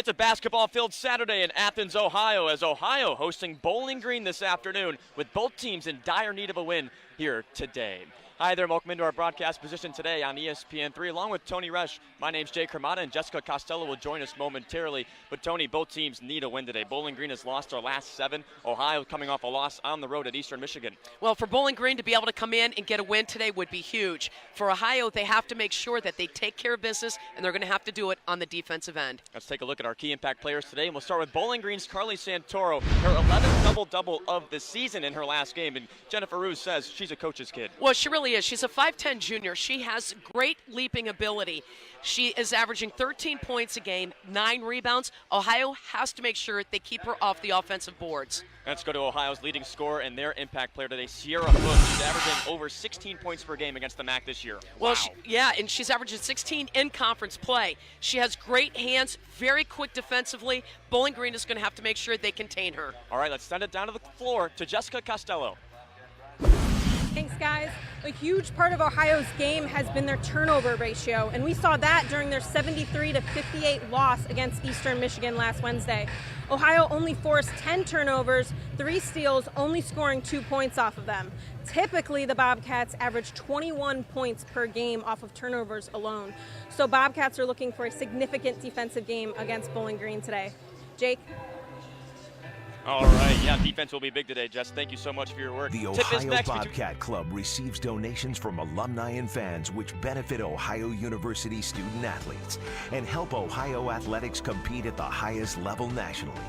It's a basketball-filled Saturday in Athens, Ohio, as Ohio hosting Bowling Green this afternoon, with both teams in dire need of a win here today. Hi there, welcome into our broadcast position today on ESPN3, along with Tony Resch. My name's Jay Cremata, and Jessica Costello will join us momentarily. But Tony, both teams need a win today. Bowling Green has lost their last 7. Ohio coming off a loss on the road at Eastern Michigan. Well, for Bowling Green to be able to come in and get a win today would be huge. For Ohio, they have to make sure that they take care of business, and they're going to have to do it on the defensive end. Let's take a look at our key impact players today, and we'll start with Bowling Green's Carly Santoro, her 11th double-double of the season in her last game, and Jennifer Roos says she's a coach's kid. Well, she really is. She's a 5'10 junior. She has great leaping ability. She is averaging 13 points a game, 9 rebounds. Ohio has to make sure they keep her off the offensive boards. Let's go to Ohio's leading scorer and their impact player today, Sierra Hook. She's averaging over 16 points per game against the MAC this year. Well, wow. And she's averaging 16 in conference play. She has great hands, very quick defensively. Bowling Green is going to have to make sure they contain her. All right, let's send it down to the floor to Jessica Costello. Thanks, guys. A huge part of Ohio's game has been their turnover ratio, and we saw that during their 73-58 loss against Eastern Michigan last Wednesday. Ohio only forced 10 turnovers, 3 steals, only scoring 2 points off of them. Typically, the Bobcats average 21 points per game off of turnovers alone. So Bobcats are looking for a significant defensive game against Bowling Green today. Jake? All right, yeah, defense will be big today, Jess. Thank you so much for your work. The Ohio Bobcat Club receives donations from alumni and fans which benefit Ohio University student athletes and help Ohio athletics compete at the highest level nationally.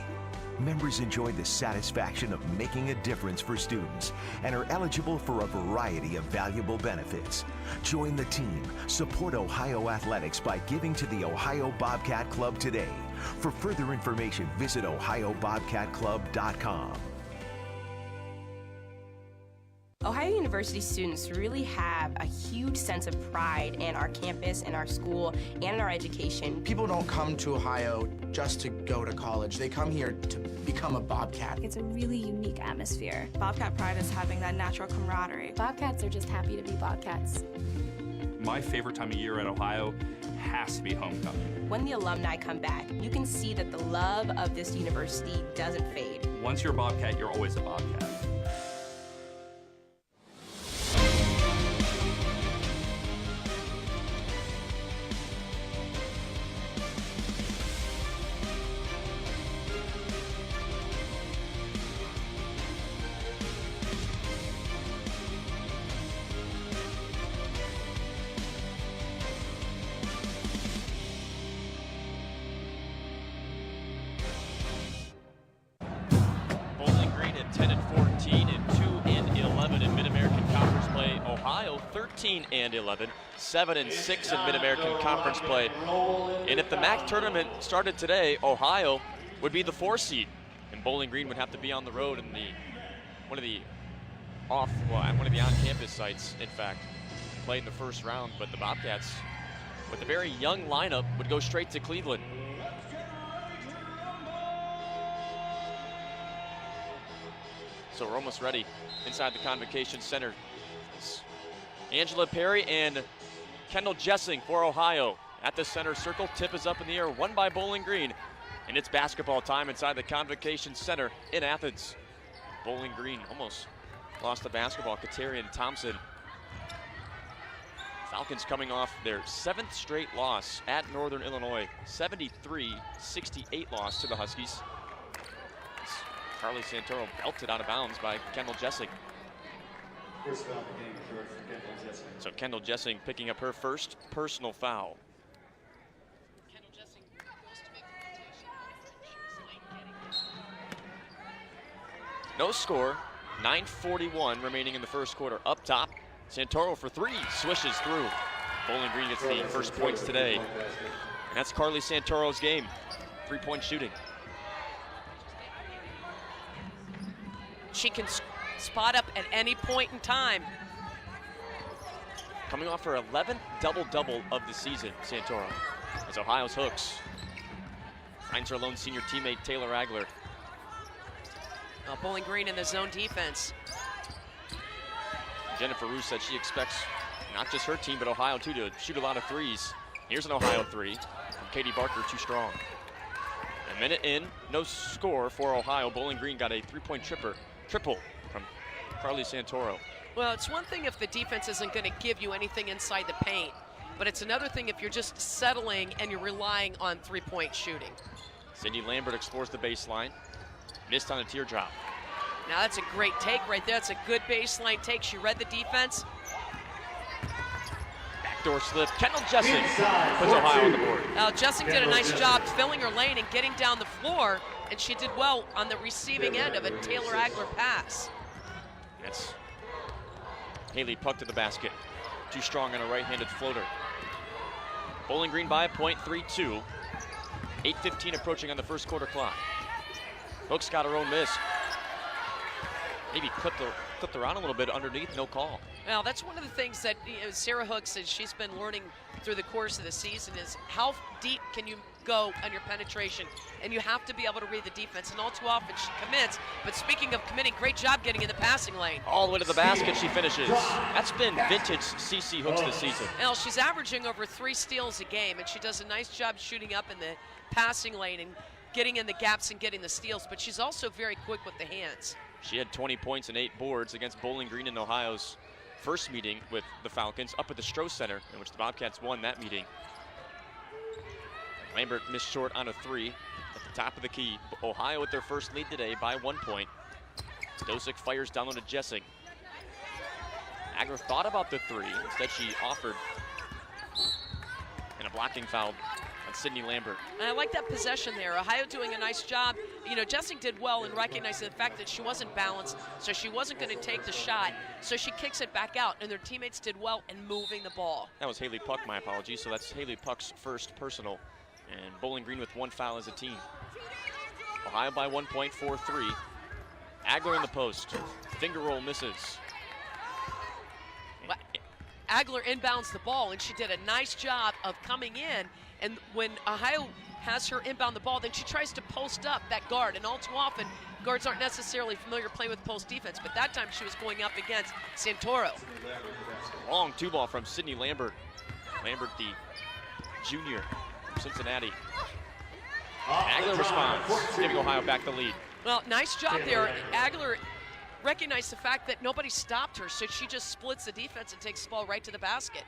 Members enjoy the satisfaction of making a difference for students and are eligible for a variety of valuable benefits. Join the team. Support Ohio athletics by giving to the Ohio Bobcat Club today. For further information, visit ohiobobcatclub.com. Ohio University students really have a huge sense of pride in our campus, in our school, and in our education. People don't come to Ohio just to go to college. They come here to become a Bobcat. It's a really unique atmosphere. Bobcat pride is having that natural camaraderie. Bobcats are just happy to be Bobcats. My favorite time of year at Ohio has to be homecoming. When the alumni come back, you can see that the love of this university doesn't fade. Once you're a Bobcat, you're always a Bobcat. Bowling Green at 10-14 and 2-11 in Mid-American Conference play. Ohio 13-11, 7-6 in Mid-American Conference play. And if the MAC tournament started today, Ohio would be the 4 seed, and Bowling Green would have to be on the road in one of the on-campus sites, in fact, play in the first round. But the Bobcats, with a very young lineup, would go straight to Cleveland. So we're almost ready inside the Convocation Center. It's Angela Perry and Kendall Jessing for Ohio at the center circle. Tip is up in the air, won by Bowling Green. And it's basketball time inside the Convocation Center in Athens. Bowling Green almost lost the basketball. Katarian Thompson. Falcons coming off their 7th straight loss at Northern Illinois. 73-68 loss to the Huskies. Carly Santoro belted out of bounds by Kendall Jessing. First foul for Kendall Jessing. So Kendall Jessing picking up her first personal foul. Kendall Jessing goes to make the rotation. No score, 9:41 remaining in the first quarter. Up top, Santoro for 3, swishes through. Bowling Green gets the first points today. And that's Carly Santoro's game, 3-point shooting. She can spot up at any point in time. Coming off her 11th double-double of the season, Santoro. As Ohio's Hooks finds her lone senior teammate, Taylor Agler. Bowling Green in the zone defense. Jennifer Roos said she expects not just her team, but Ohio too, to shoot a lot of threes. Here's an Ohio 3 from Katie Barker, too strong. A minute in, no score for Ohio. Bowling Green got a three-point triple from Carly Santoro. Well, it's one thing if the defense isn't going to give you anything inside the paint, but it's another thing if you're just settling and you're relying on three-point shooting. Sydney Lambert explores the baseline. Missed on a teardrop. Now that's a great take right there. That's a good baseline take. She read the defense. Backdoor slip. Kendall Jessing puts Ohio on the board. Jessing did a nice job filling her lane and getting down the floor, and she did well on the receiving end of a Taylor Agler pass. That's Haley Puck to the basket. Too strong on a right-handed floater. Bowling Green by a point, 3-2. 8:15 approaching on the first quarter clock. Hooks got her own miss. Maybe clipped her on a little bit underneath, no call. Well, that's one of the things that Sarah Hooks says she's been learning through the course of the season is how deep can you go on your penetration, and you have to be able to read the defense, and all too often she commits. But speaking of committing, great job getting in the passing lane. All the way to the basket she finishes. That's been vintage CC Hooks this season. Well, she's averaging over 3 steals a game, and she does a nice job shooting up in the passing lane and getting in the gaps and getting the steals, but she's also very quick with the hands. She had 20 points and 8 boards against Bowling Green in Ohio's first meeting with the Falcons up at the Stroh Center, in which the Bobcats won that meeting. Lambert missed short on a 3 at the top of the key. Ohio with their first lead today by 1 point. Dosick fires down low to Jessing. Agler thought about the 3. Instead, she offered. And a blocking foul on Sydney Lambert. And I like that possession there. Ohio doing a nice job. You know, Jessing did well in recognizing the fact that she wasn't balanced, so she wasn't going to take the shot. So she kicks it back out, and their teammates did well in moving the ball. That was Haley Puck, my apologies. So that's Haley Puck's first personal. And Bowling Green with 1 foul as a team. Ohio by 1 point, 4-3. Agler in the post. Finger roll misses. Agler inbounds the ball, and she did a nice job of coming in. And when Ohio has her inbound the ball, then she tries to post up that guard. And all too often, guards aren't necessarily familiar playing with post defense, but that time she was going up against Santoro. Long 2-ball from Sydney Lambert. Lambert, the junior from Cincinnati. Agler responds, giving Ohio back the lead. Well, nice job there. Agler recognized the fact that nobody stopped her, so she just splits the defense and takes the ball right to the basket.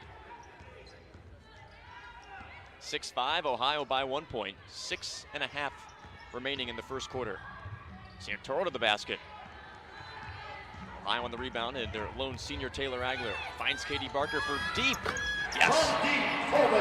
6-5, Ohio by 1 point. 6.5 remaining in the first quarter. Santoro to the basket. Ohio on the rebound, and their lone senior Taylor Agler finds Katie Barker for deep. Yes. Well,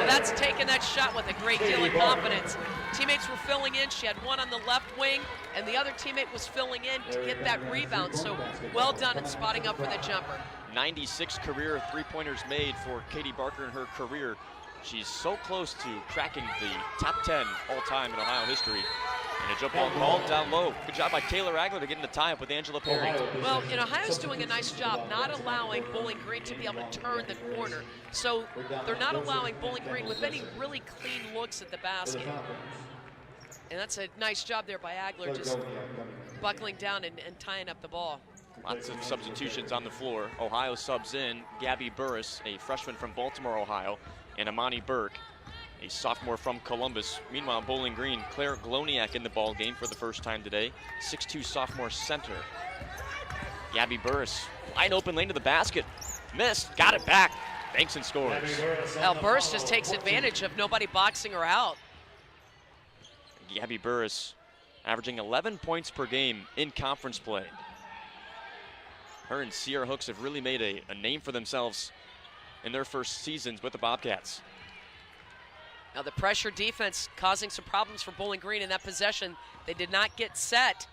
that's taking that shot with a great deal of confidence. Teammates were filling in. She had one on the left wing, and the other teammate was filling in to get that rebound. So well done in spotting up for the jumper. 96 career three-pointers made for Katie Barker in her career. She's so close to cracking the top 10 all-time in Ohio history. And a jump ball called down low. Good job by Taylor Agler to get in the tie-up with Angela Perry. Well, you know, Ohio's doing a nice job not allowing Bowling Green to be able to turn the corner. So they're not allowing Bowling Green with any really clean looks at the basket. And that's a nice job there by Agler, just buckling down and tying up the ball. Lots of substitutions on the floor. Ohio subs in Gabby Burris, a freshman from Baltimore, Ohio, and Amani Burke, a sophomore from Columbus. Meanwhile, Bowling Green, Claire Gloniak in the ball game for the first time today. 6'2" sophomore center. Gabby Burris, wide open lane to the basket. Missed, got it back. Banks and scores. Well, Burris just takes advantage of nobody boxing her out. Gabby Burris averaging 11 points per game in conference play. Her and Sierra Hooks have really made a name for themselves in their first seasons with the Bobcats. Now the pressure defense causing some problems for Bowling Green in that possession. They did not get set.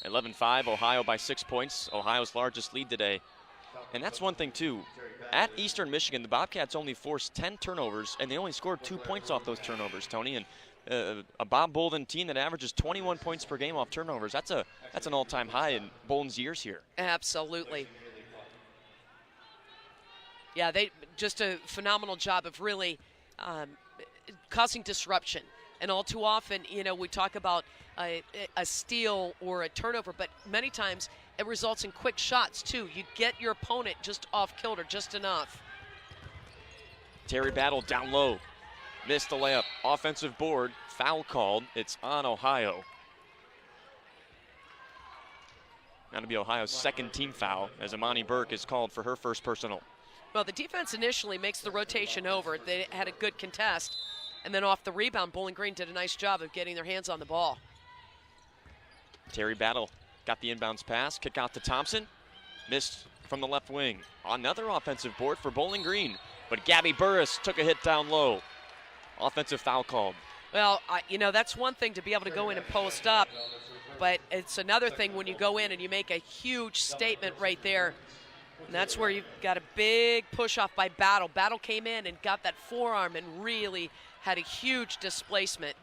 11-5, Ohio by 6 points. Ohio's largest lead today. And that's one thing too. At Eastern Michigan, the Bobcats only forced 10 turnovers, and they only scored 2 points off those turnovers, Tony. And a Bob Bolden team that averages 21 points per game off turnovers, that's an all-time high in Bolden's years here. Absolutely. Yeah, they just a phenomenal job of really causing disruption. And all too often, you know, we talk about a steal or a turnover, but many times it results in quick shots too. You get your opponent just off kilter, just enough. Terry Battle down low. Missed the layup. Offensive board. Foul called. It's on Ohio. That'll be Ohio's second team foul as Amani Burke is called for her first personal. Well, the defense initially makes the rotation over. They had a good contest. And then off the rebound, Bowling Green did a nice job of getting their hands on the ball. Terry Battle got the inbounds pass. Kick out to Thompson. Missed from the left wing. Another offensive board for Bowling Green. But Gabby Burris took a hit down low. Offensive foul called. Well, that's one thing to be able to go in and post up. But it's another thing when you go in and you make a huge statement right there. And that's where you've got a big push off by Battle. Battle came in and got that forearm and really had a huge displacement.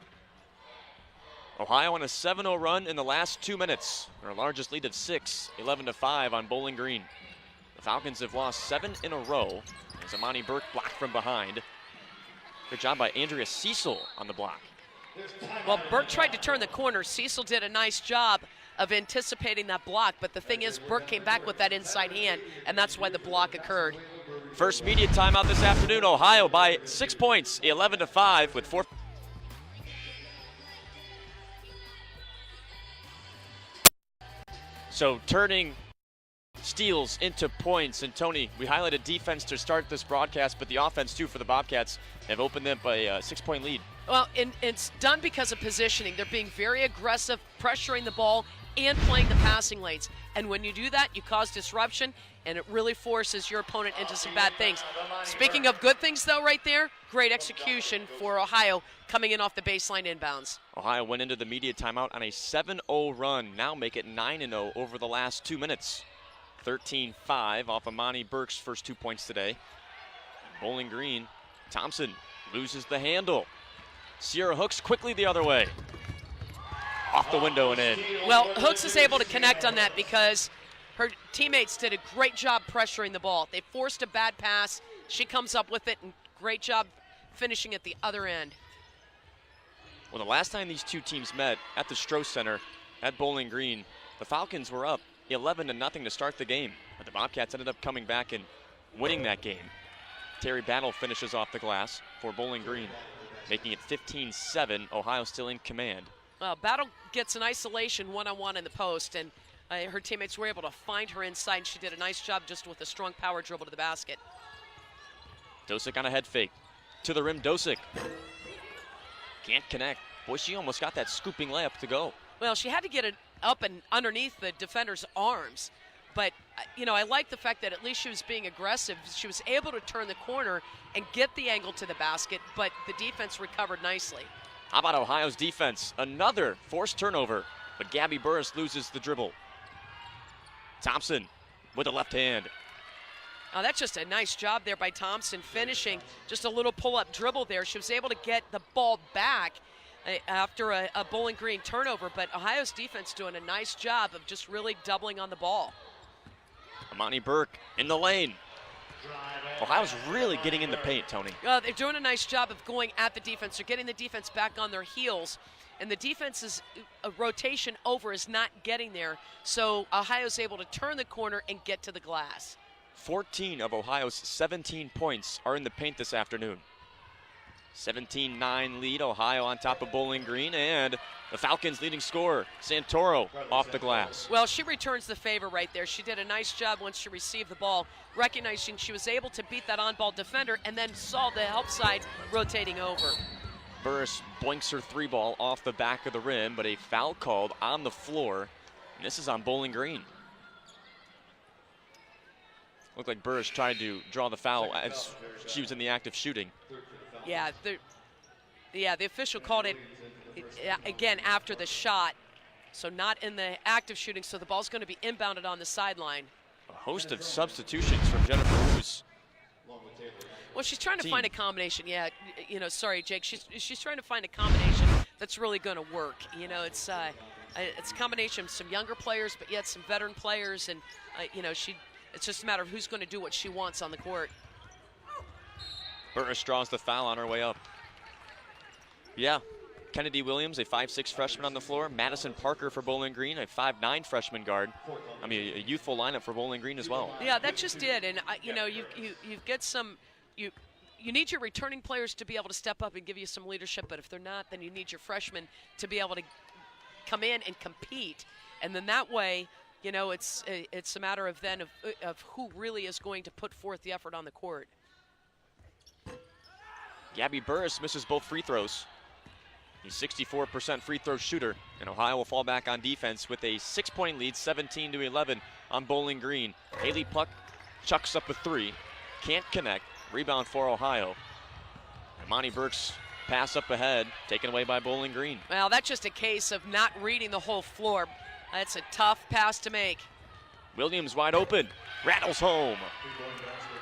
Ohio on a 7-0 run in the last 2 minutes. Their largest lead of 6, 11-5 on Bowling Green. The Falcons have lost 7 in a row as Amani Burke blocked from behind. Good job by Andrea Cecil on the block. Well, Burke tried to turn the corner. Cecil did a nice job of anticipating that block, but the thing is, Burke came back with that inside hand, and that's why the block occurred. First media timeout this afternoon. Ohio by 6 points, 11-5 with 4. So turning steals into points. And Tony, we highlighted defense to start this broadcast, but the offense too for the Bobcats have opened up a 6-point lead. Well, and it's done because of positioning. They're being very aggressive, pressuring the ball and playing the passing lanes. And when you do that, you cause disruption, and it really forces your opponent into some bad things. Speaking of good things, though, right there, great execution for Ohio coming in off the baseline inbounds. Ohio went into the media timeout on a 7-0 run, now make it 9-0 over the last 2 minutes. 13-5 off Amani Burke's first 2 points today. Bowling Green, Thompson loses the handle. Sierra Hooks quickly the other way. Off the window and in. Well, Hooks is able to connect on that because her teammates did a great job pressuring the ball. They forced a bad pass. She comes up with it, and great job finishing at the other end. Well, the last time these two teams met at the Stroh Center at Bowling Green, the Falcons were up 11-0 to start the game, but the Bobcats ended up coming back and winning that game. Terry Battle finishes off the glass for Bowling Green, making it 15-7. Ohio still in command. Well, Battle gets an isolation one-on-one in the post, and her teammates were able to find her inside, and she did a nice job just with a strong power dribble to the basket. Dosick on a head fake. To the rim, Dosick. Can't connect. Boy, she almost got that scooping layup to go. Well, she had to get it up and underneath the defender's arms. But, I like the fact that at least she was being aggressive. She was able to turn the corner and get the angle to the basket, but the defense recovered nicely. How about Ohio's defense? Another forced turnover, but Gabby Burris loses the dribble. Thompson with the left hand. Oh, that's just a nice job there by Thompson, finishing just a little pull-up dribble there. She was able to get the ball back after a Bowling Green turnover, but Ohio's defense doing a nice job of just really doubling on the ball. Amani Burke in the lane. Ohio's really getting in the paint, Tony. They're doing a nice job of going at the defense. They're getting the defense back on their heels, and the defense's rotation over is not getting there, so Ohio's able to turn the corner and get to the glass. 14 of Ohio's 17 points are in the paint this afternoon. 17-9 lead, Ohio on top of Bowling Green, and the Falcons' leading scorer, Santoro, off the glass. Well, she returns the favor right there. She did a nice job once she received the ball, recognizing she was able to beat that on-ball defender and then saw the help side rotating over. Burris boinks her three ball off the back of the rim, but a foul called on the floor, and this is on Bowling Green. Looked like Burris tried to draw the foul as she was in the act of shooting. Yeah, the official called it, again, after the shot, so not in the act of shooting, so the ball's going to be inbounded on the sideline. A host of substitutions from Jennifer Wu's. Well, she's trying to find a combination. Yeah, sorry, Jake. She's trying to find a combination that's really going to work. It's a combination of some younger players, but yet some veteran players, and it's just a matter of who's going to do what she wants on the court. Burris draws the foul on her way up. Yeah, Kennedy Williams, a 5'6" freshman on the floor. Madison Parker for Bowling Green, a 5'9" freshman guard. I mean, a youthful lineup for Bowling Green as well. Yeah, that just did, and you get some. you need your returning players to be able to step up and give you some leadership, but if they're not, then you need your freshmen to be able to come in and compete. And then that way, you know, it's a matter of then of who really is going to put forth the effort on the court. Gabby Burris misses both free throws. He's 64% free throw shooter, and Ohio will fall back on defense with a 6-point lead, 17-11 on Bowling Green. Haley Puck chucks up a three, can't connect. Rebound for Ohio. Imani Burke's pass up ahead, taken away by Bowling Green. Well, that's just a case of not reading the whole floor. That's a tough pass to make. Williams wide open, rattles home.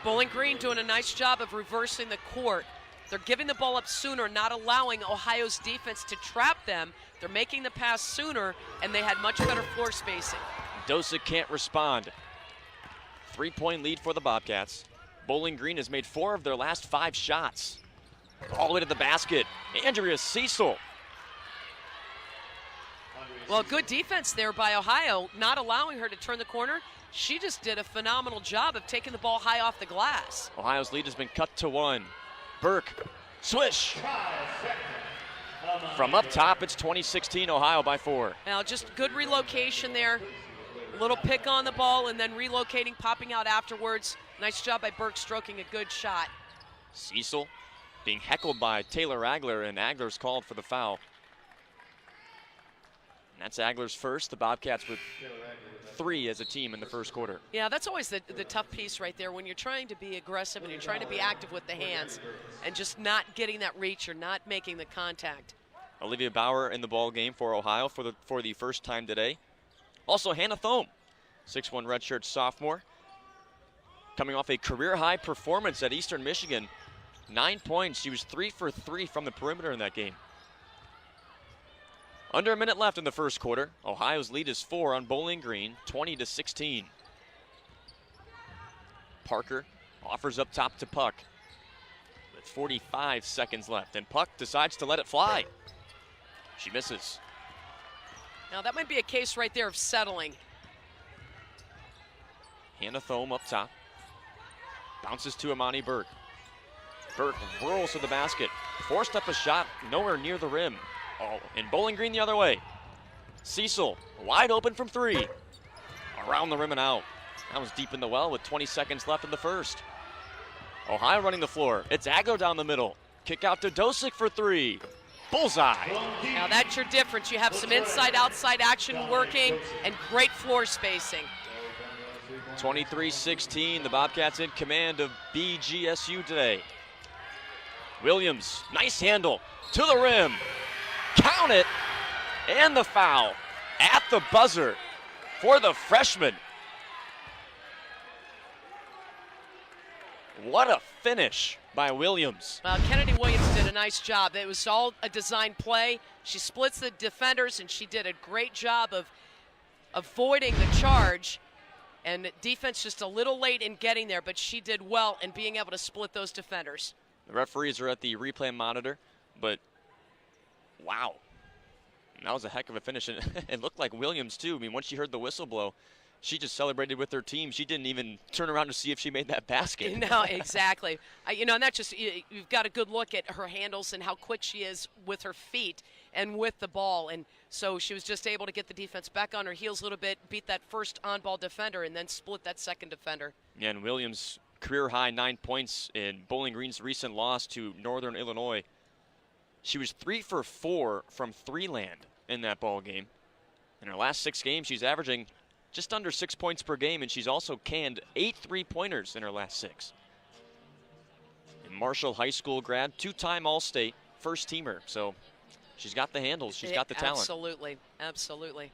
Bowling Green doing a nice job of reversing the court. They're giving the ball up sooner, not allowing Ohio's defense to trap them. They're making the pass sooner, and they had much better floor spacing. Dosick can't respond. 3-point lead for the Bobcats. Bowling Green has made 4 of their last 5 shots. All the way to the basket. Andrea Cecil. Well, good defense there by Ohio, not allowing her to turn the corner. She just did a phenomenal job of taking the ball high off the glass. Ohio's lead has been cut to 1. Burke, swish. From up top, it's 2016 Ohio by 4. Now, just good relocation there. A little pick on the ball and then relocating, popping out afterwards. Nice job by Burke stroking a good shot. Cecil being heckled by Taylor Agler, and Agler's called for the foul. And that's Agler's first. The Bobcats with 3 as a team in the first quarter. Yeah, that's always the tough piece right there when you're trying to be aggressive and you're trying to be active with the hands and just not getting that reach or not making the contact. Olivia Bauer in the ball game for Ohio for the first time today. Also Hannah Thome, 6'1" redshirt sophomore, coming off a career-high performance at Eastern Michigan. 9 points. She was 3 for 3 from the perimeter in that game. Under a minute left in the first quarter. Ohio's lead is 4 on Bowling Green, 20-16. Parker offers up top to Puck with 45 seconds left, and Puck decides to let it fly. She misses. Now that might be a case right there of settling. Hannah Thome up top. Bounces to Imani Burke. Burke whirls to the basket. Forced up a shot, nowhere near the rim. Oh, and Bowling Green the other way. Cecil, wide open from 3. Around the rim and out. That was deep in the well with 20 seconds left in the first. Ohio running the floor. It's Agler down the middle. Kick out to Dosick for 3. Bullseye. Now that's your difference. You have some inside-outside action working and great floor spacing. 23-16, the Bobcats in command of BGSU today. Williams, nice handle to the rim. Count it, and the foul at the buzzer for the freshman. What a finish by Williams. Well, Kennedy Williams did a nice job. It was all a design play. She splits the defenders, and she did a great job of avoiding the charge. And defense just a little late in getting there, but she did well in being able to split those defenders. The referees are at the replay monitor, but wow. That was a heck of a finish. And it looked like Williams, too. I mean, once she heard the whistle blow, she just celebrated with her team. She didn't even turn around to see if she made that basket. No, exactly. And that's just, you've got a good look at her handles and how quick she is with her feet and with the ball. And so she was just able to get the defense back on her heels a little bit, beat that first on-ball defender, and then split that second defender. Yeah, and Williams, career-high 9 points in Bowling Green's recent loss to Northern Illinois. She was 3 for 4 from three-land in that ball game. In her last 6 games, she's averaging just under 6 points per game, and she's also canned 8 3-pointers in her last 6. And Marshall High School grad, 2-time All-State, first-teamer. So she's got the handles. She's got the talent. Absolutely, absolutely.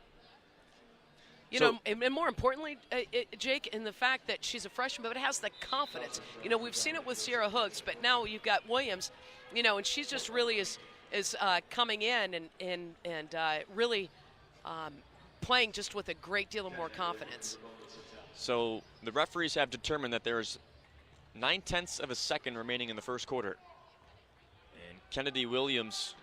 You know, and more importantly, Jake, in the fact that she's a freshman, but has the confidence. You know, we've seen it with Sierra Hooks, but now you've got Williams, you know, and she's just really is coming in and really playing just with a great deal of more confidence. So the referees have determined that there's 9/10 of a second remaining in the first quarter. And Kennedy Williams,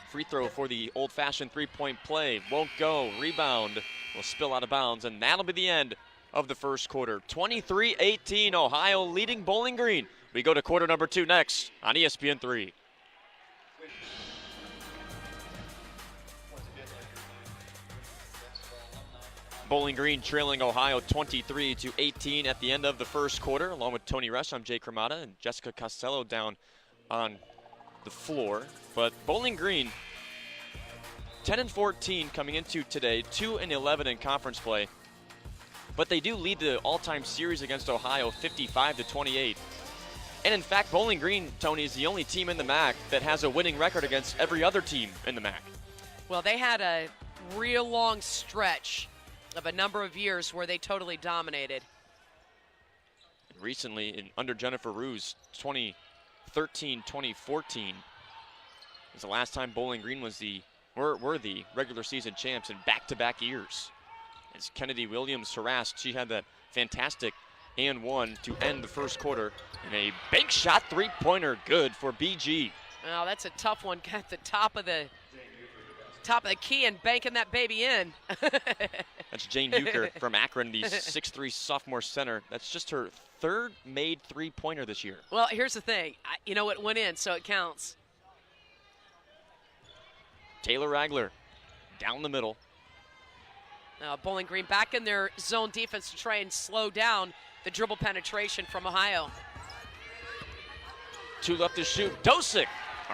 free throw for the old-fashioned three-point play, won't go. Rebound will spill out of bounds, and that'll be the end of the first quarter. 23-18, Ohio leading Bowling Green. We go to quarter number 2 next on ESPN 3. Bowling Green trailing Ohio 23-18 at the end of the first quarter. Along with Tony Resch, I'm Jake Ramada, and Jessica Costello down on the floor. But Bowling Green, 10-14 coming into today, 2-11 in conference play. But they do lead the all-time series against Ohio 55-28. And in fact, Bowling Green, Tony, is the only team in the MAC that has a winning record against every other team in the MAC. Well, they had a real long stretch of a number of years where they totally dominated. Recently, under Jennifer Ruse, 2013-2014 was the last time Bowling Green was were the regular season champs in back-to-back years. As Kennedy Williams harassed, she had that fantastic and one to end the first quarter, and a big shot three-pointer good for BG. Oh, that's a tough one. Got the top of the key and banking that baby in. That's Jane Euchre from Akron, the 6'3" sophomore center. That's just her third made three-pointer this year. Well, here's the thing. It went in, so it counts. Taylor Ragler down the middle. Bowling Green back in their zone defense to try and slow down the dribble penetration from Ohio. 2 left to shoot. Dosick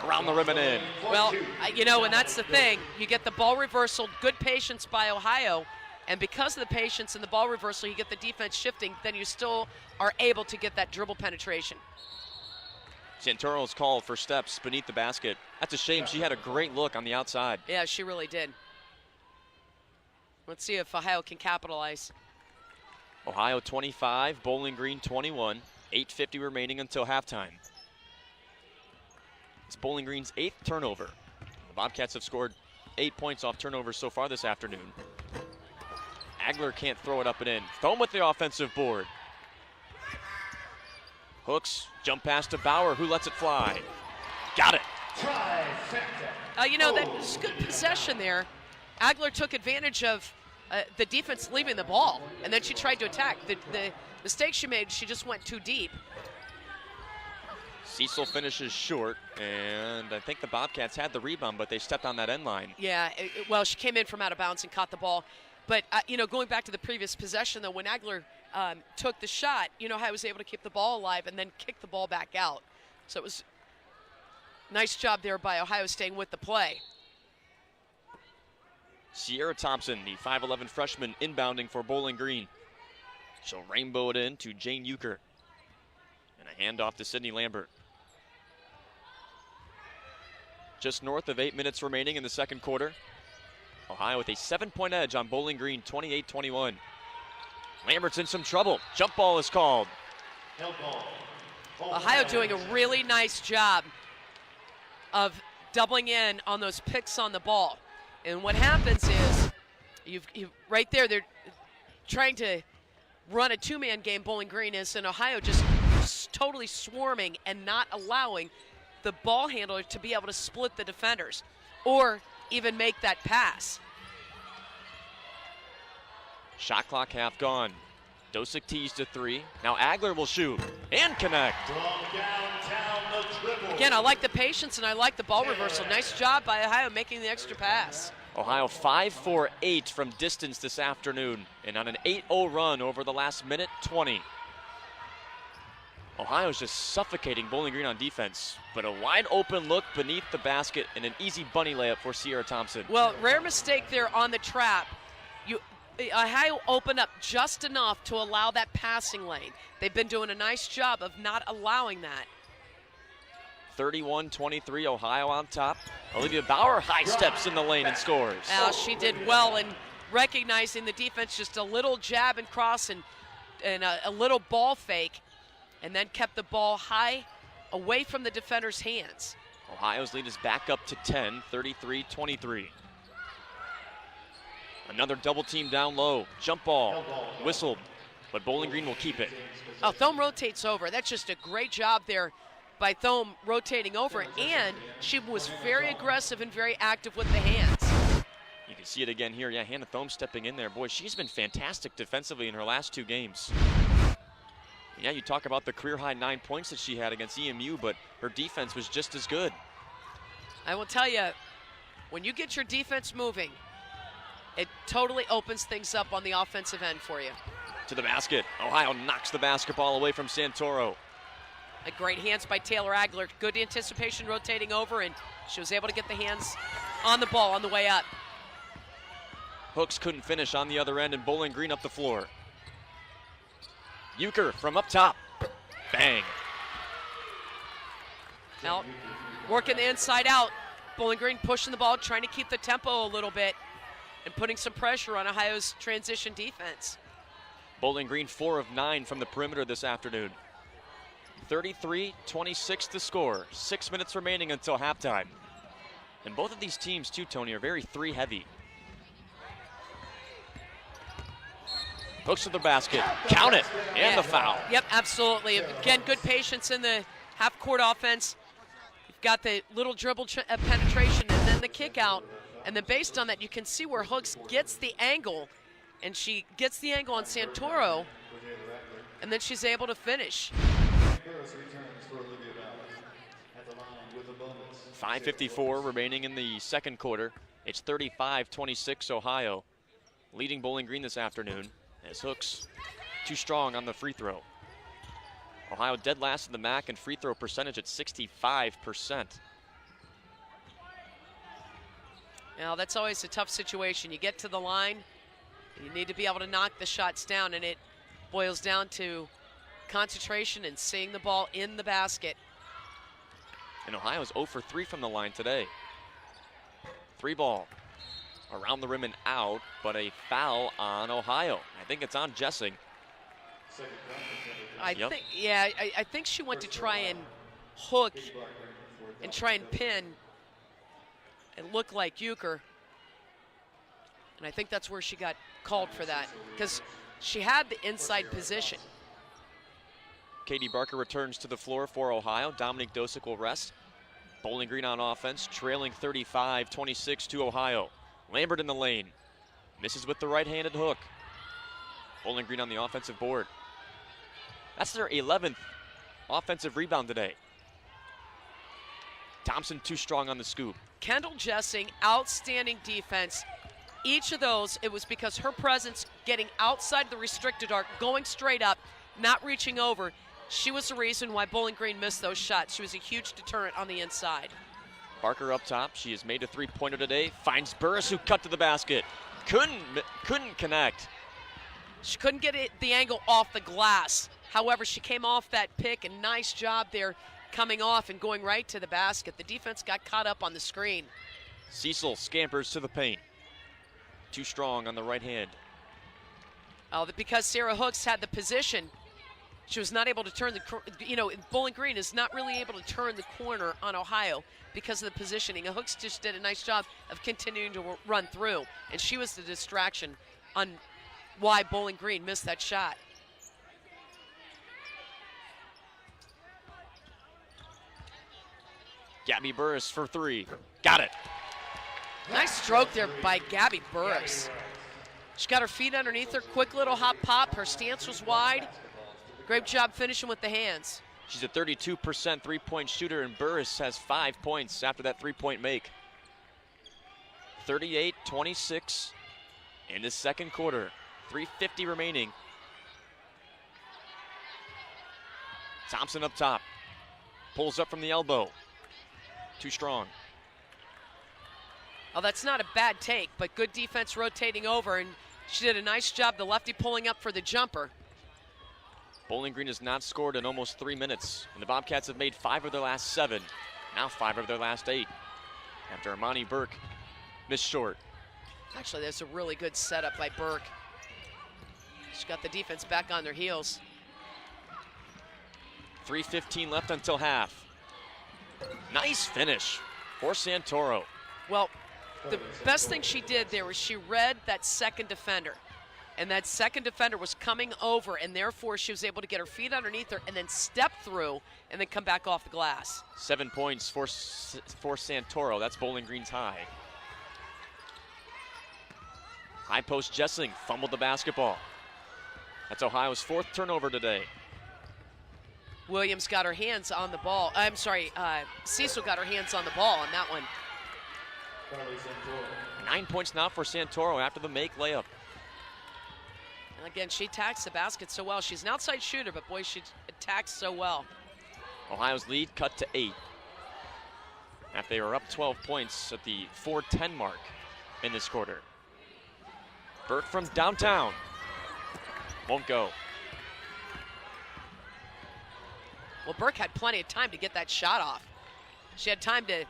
around the rim and in. Well, and that's the thing. You get the ball reversal, good patience by Ohio, and because of the patience and the ball reversal, you get the defense shifting, then you still are able to get that dribble penetration. Santoro's called for steps beneath the basket. That's a shame. She had a great look on the outside. Yeah, she really did. Let's see if Ohio can capitalize. Ohio 25, Bowling Green 21. 8:50 remaining until halftime. It's Bowling Green's 8th turnover. The Bobcats have scored 8 points off turnovers so far this afternoon. Agler can't throw it up and in. Thome with the offensive board. Hooks, jump pass to Bauer, who lets it fly. Got it. That was good possession there. Agler took advantage of the defense leaving the ball, and then she tried to attack. The mistake she made, she just went too deep. Cecil finishes short, and I think the Bobcats had the rebound, but they stepped on that end line. Yeah, she came in from out of bounds and caught the ball. But, going back to the previous possession, though, when Agler took the shot, I was able to keep the ball alive and then kick the ball back out. So it was a nice job there by Ohio staying with the play. Sierra Thompson, the 5'11" freshman, inbounding for Bowling Green. She'll rainbow it in to Jane Euchre. And a handoff to Sydney Lambert. Just north of 8 minutes remaining in the second quarter. Ohio with a 7-point edge on Bowling Green, 28-21. Lambert's in some trouble. Jump ball is called. Ohio doing a really nice job of doubling in on those picks on the ball. And what happens is, you've right there, they're trying to run a two-man game, Bowling Green is, and Ohio just totally swarming and not allowing the ball handler to be able to split the defenders or even make that pass. Shot clock half gone. Dosick tees to 3. Now Agler will shoot and connect. Again, I like the patience and I like the ball reversal. Nice job by Ohio making the extra pass. Ohio 5 for 8 from distance this afternoon and on an 8-0 run over the last minute 20. Ohio's just suffocating Bowling Green on defense, but a wide open look beneath the basket and an easy bunny layup for Sierra Thompson. Well, rare mistake there on the trap. Ohio opened up just enough to allow that passing lane. They've been doing a nice job of not allowing that. 31-23, Ohio on top. Olivia Bauer high steps in the lane and scores. She did well in recognizing the defense, just a little jab and cross and a little ball fake, and then kept the ball high away from the defender's hands. Ohio's lead is back up to 10, 33-23. Another double team down low. Jump ball, whistled, but Bowling Green will keep it. Thome rotates over. That's just a great job there by Thome rotating over, and she was very aggressive and very active with the hands. You can see it again here. Yeah, Hannah Thome stepping in there. Boy, she's been fantastic defensively in her last 2 games. Yeah, you talk about the career-high 9 points that she had against EMU, but her defense was just as good. I will tell you, when you get your defense moving, it totally opens things up on the offensive end for you. To the basket. Ohio knocks the basketball away from Santoro. A great hands by Taylor Agler. Good anticipation rotating over, and she was able to get the hands on the ball on the way up. Hooks couldn't finish on the other end, and Bowling Green up the floor. Euchre from up top. Bang. Now, working the inside out. Bowling Green pushing the ball, trying to keep the tempo a little bit, and putting some pressure on Ohio's transition defense. Bowling Green 4 of 9 from the perimeter this afternoon. 33-26 to score. 6 minutes remaining until halftime. And both of these teams, too, Tony, are very 3-heavy. Hooks to the basket. Count it. And the foul. Yep, absolutely. Again, good patience in the half-court offense. You've got the little dribble penetration and then the kick out. And then based on that, you can see where Hooks gets the angle. And she gets the angle on Santoro. And then she's able to finish. 5:54 remaining in the second quarter. It's 35-26 Ohio, leading Bowling Green this afternoon as Hooks too strong on the free throw. Ohio dead last in the MAC and free throw percentage at 65%. Now that's always a tough situation. You get to the line, and you need to be able to knock the shots down, and it boils down to concentration and seeing the ball in the basket. And Ohio's 0 for 3 from the line today. 3 ball around the rim and out, but a foul on Ohio. I think it's on Jessing. I think she went to try and hook and try and pin and look like Euchre. And I think that's where she got called for that, because she had the inside position. Katie Barker returns to the floor for Ohio. Dominique Dosick will rest. Bowling Green on offense, trailing 35-26 to Ohio. Lambert in the lane. Misses with the right-handed hook. Bowling Green on the offensive board. That's their 11th offensive rebound today. Thompson too strong on the scoop. Kendall Jessing, outstanding defense. Each of those, it was because her presence getting outside the restricted arc, going straight up, not reaching over. She was the reason why Bowling Green missed those shots. She was a huge deterrent on the inside. Barker up top. She has made a three-pointer today. Finds Burris, who cut to the basket. Couldn't connect. She couldn't get the angle off the glass. However, she came off that pick, and nice job there coming off and going right to the basket. The defense got caught up on the screen. Cecil scampers to the paint. Too strong on the right hand. Because Sarah Hooks had the position, she was not able to turn Bowling Green is not really able to turn the corner on Ohio because of the positioning. And Hooks just did a nice job of continuing to run through, and she was the distraction on why Bowling Green missed that shot. Gabby Burris for 3. Got it. Nice stroke there by Gabby Burris. She got her feet underneath her, quick little hop pop. Her stance was wide. Great job finishing with the hands. She's a 32% three-point shooter, and Burris has 5 points after that three-point make. 38-26 in the second quarter. 3:50 remaining. Thompson up top. Pulls up from the elbow. Too strong. Oh, that's not a bad take, but good defense rotating over, and she did a nice job, the lefty pulling up for the jumper. Bowling Green has not scored in almost 3 minutes, and the Bobcats have made 5 of their last 7, now 5 of their last 8, after Amani Burke missed short. Actually, that's a really good setup by Burke. She's got the defense back on their heels. 3:15 left until half. Nice finish for Santoro. Well, the best thing she did there was she read that second defender. And that second defender was coming over, and therefore she was able to get her feet underneath her and then step through and then come back off the glass. 7 points for Santoro. That's Bowling Green's high. High post Jessing fumbled the basketball. That's Ohio's 4th turnover today. Williams got her hands on the ball. I'm sorry, Cecil got her hands on the ball on that one. 9 points now for Santoro after the make layup. And again, she attacks the basket so well. She's an outside shooter, but boy, she attacks so well. Ohio's lead cut to 8. After they were up 12 points at the 4:10 mark in this quarter. Burke from downtown. Won't go. Well, Burke had plenty of time to get that shot off. She had time to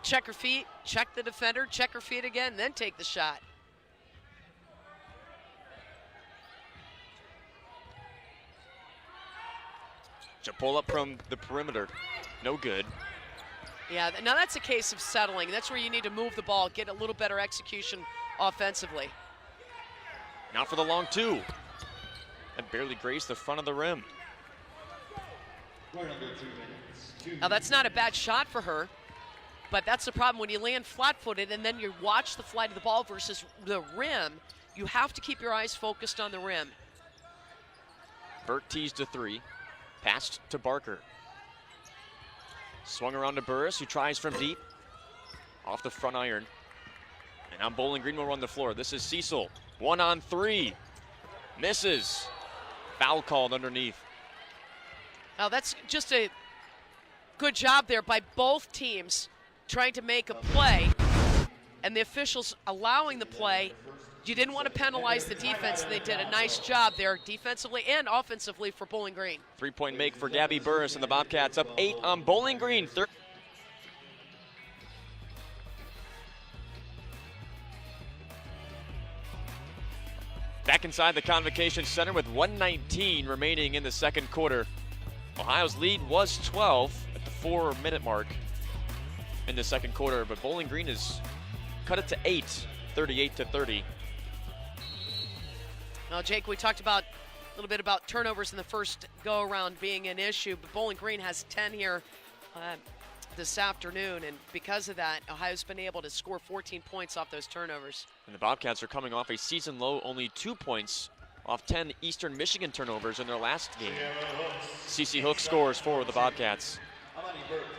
check her feet, check the defender, check her feet again, then take the shot. She'll pull up from the perimeter. No good. Yeah, now that's a case of settling. That's where you need to move the ball, get a little better execution offensively. Now for the long 2. And barely grazed the front of the rim. Now that's not a bad shot for her, but that's the problem when you land flat-footed and then you watch the flight of the ball versus the rim. You have to keep your eyes focused on the rim. Burke teased to 3. Passed to Barker. Swung around to Burris, who tries from deep. Off the front iron. And now Bowling Green will run the floor. This is Cecil. 1-on-3. Misses. Foul called underneath. Now that's just a good job there by both teams trying to make a play. And the officials allowing the play. You didn't want to penalize the defense, and they did a nice job there defensively and offensively for Bowling Green. 3-point make for Gabby Burris, and the Bobcats up 8 on Bowling Green. Back inside the Convocation Center with 1:19 remaining in the second quarter. Ohio's lead was 12 at the 4-minute mark in the second quarter, but Bowling Green has cut it to 8, 38-30. Well, Jake, we talked about a little bit about turnovers in the first go-around being an issue, but Bowling Green has 10 here this afternoon, and because of that, Ohio's been able to score 14 points off those turnovers. And the Bobcats are coming off a season low, only 2 points off 10 Eastern Michigan turnovers in their last game. CeCe Hooks scores for the Bobcats.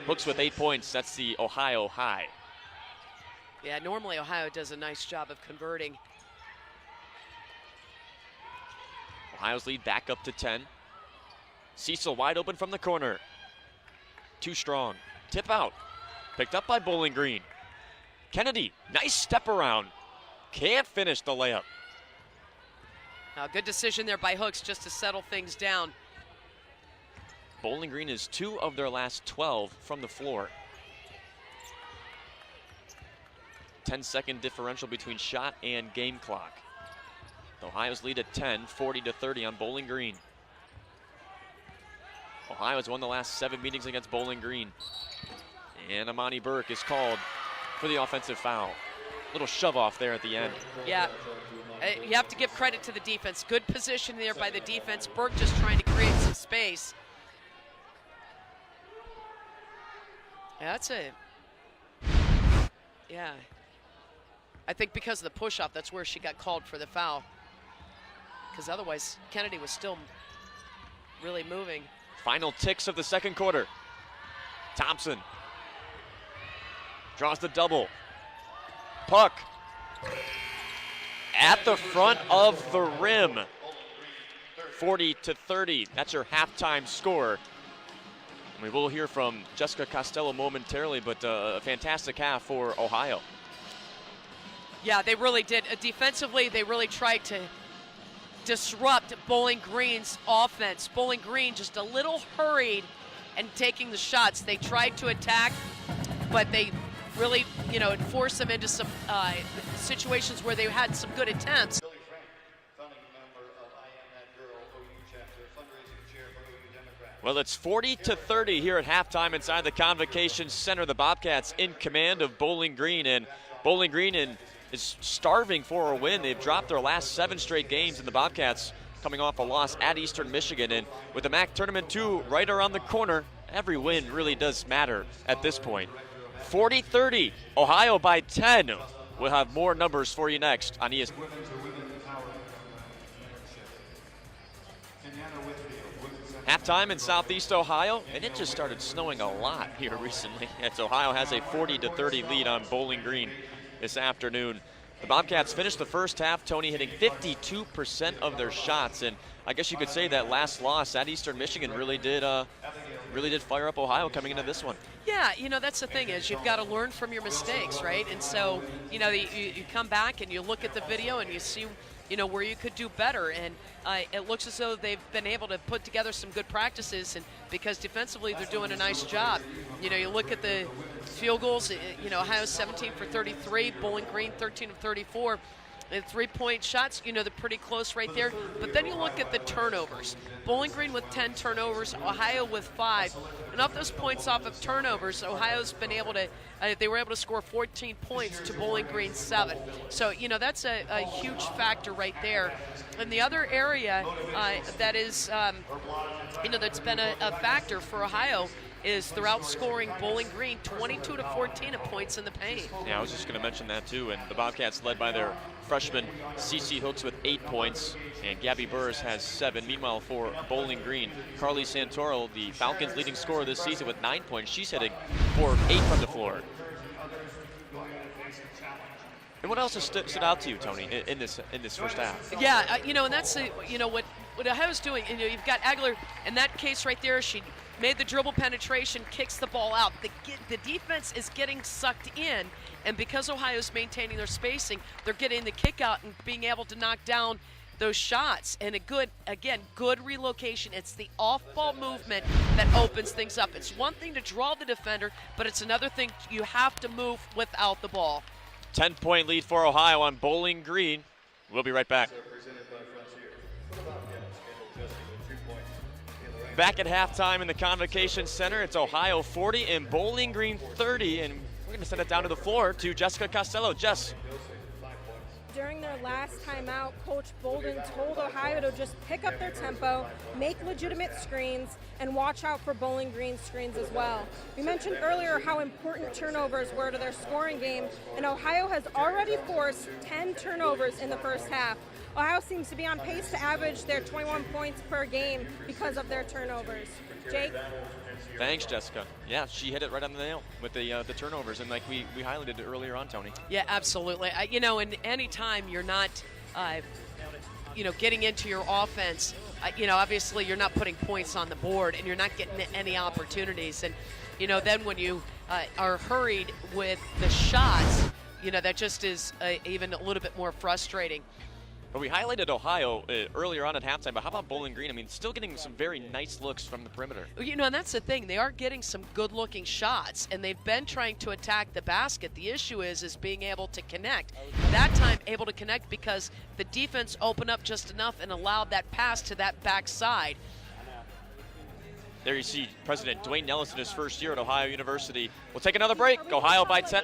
Hooks with 8 points, that's the Ohio high. Yeah, normally Ohio does a nice job of converting. Ohio's lead back up to 10. Cecil wide open from the corner. Too strong. Tip out. Picked up by Bowling Green. Kennedy, nice step around. Can't finish the layup. Now, good decision there by Hooks just to settle things down. Bowling Green is 2 of their last 12 from the floor. 10-second differential between shot and game clock. Ohio's lead at 10, 40-30 on Bowling Green. Ohio has won the last 7 meetings against Bowling Green. And Amani Burke is called for the offensive foul. Little shove off there at the end. Yeah, you have to give credit to the defense. Good position there by the defense. Burke just trying to create some space. Yeah, yeah. I think because of the push-off, that's where she got called for the foul. Because otherwise, Kennedy was still really moving. Final ticks of the second quarter. Thompson draws the double. Puck at the front of the rim. 40-30. That's your halftime score. We will hear from Jessica Costello momentarily, but a fantastic half for Ohio. Yeah, they really did. Defensively, they really tried to disrupt Bowling Green's offense. Bowling Green just a little hurried and taking the shots. They tried to attack, but they really, forced them into some situations where they had some good attempts. Well, it's 40-30 here at halftime inside the Convocation Center. The Bobcats in command of Bowling Green, and Bowling Green is starving for a win. They've dropped their last 7 straight games, and the Bobcats coming off a loss at Eastern Michigan. And with the MAC Tournament 2 right around the corner, every win really does matter at this point. 40-30, Ohio by 10. We'll have more numbers for you next on ESPN. Halftime in Southeast Ohio, and it just started snowing a lot here recently. As Ohio has a 40-30 lead on Bowling Green this afternoon. The Bobcats finished the first half, Tony, hitting 52% of their shots, and I guess you could say that last loss at Eastern Michigan really did fire up Ohio coming into this one. Yeah, that's the thing is you've got to learn from your mistakes, right? And so, you come back and you look at the video and you see, where you could do better. And it looks as though they've been able to put together some good practices, and because defensively they're doing a nice job. You look at the field goals, Ohio's 17 for 33, Bowling Green 13 of 34. And 3-point shots, they're pretty close right there. But then you look at the turnovers. Bowling Green with 10 turnovers, Ohio with 5. And off those points off of turnovers, Ohio's been able to, they were able to score 14 points to Bowling Green 7. So, that's a huge factor right there. And the other area that is, that's been a factor for Ohio is they're outscoring Bowling Green 22-14 at points in the paint. Yeah, I was just going to mention that too. And the Bobcats led by their freshman CC Hooks with 8 points, and Gabby Burrs has 7. Meanwhile, for Bowling Green, Carly Santoro, the Falcons' leading scorer this season, with 9 points. She's hitting 4 of 8 from the floor. And what else has stood out to you, Tony, in this first half? Yeah, and that's what Ohio's doing. You've got Aguilar in that case right there. She made the dribble penetration, kicks the ball out. The defense is getting sucked in, and because Ohio's maintaining their spacing, they're getting the kick out and being able to knock down those shots. And a good relocation. It's the off-ball movement that opens things up. It's one thing to draw the defender, but it's another thing you have to move without the ball. 10-point lead for Ohio on Bowling Green. We'll be right back. Back at halftime in the Convocation Center, it's Ohio 40 and Bowling Green 30, and we're going to send it down to the floor to Jessica Costello. Jess. During their last time out, Coach Bolden told Ohio to just pick up their tempo, make legitimate screens, and watch out for Bowling Green screens as well. We mentioned earlier how important turnovers were to their scoring game, and Ohio has already forced 10 turnovers in the first half. Ohio seems to be on pace to average their 21 points per game because of their turnovers. Jake? Thanks, Jessica. Yeah, she hit it right on the nail with the turnovers, and like we highlighted it earlier on, Tony. Yeah, absolutely. And any time you're not, getting into your offense, obviously you're not putting points on the board, and you're not getting any opportunities. And, then when you are hurried with the shots, that just is even a little bit more frustrating. But we highlighted Ohio earlier on at halftime, but how about Bowling Green? I mean, still getting some very nice looks from the perimeter. And that's the thing. They are getting some good-looking shots, and they've been trying to attack the basket. The issue is being able to connect. That time, able to connect because the defense opened up just enough and allowed that pass to that backside. There you see President Dwayne Nellis in his first year at Ohio University. We'll take another break. Ohio by 10.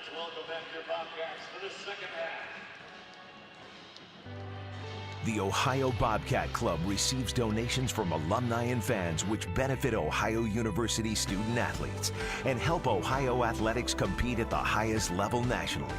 The Ohio Bobcat Club receives donations from alumni and fans which benefit Ohio University student athletes and help Ohio athletics compete at the highest level nationally.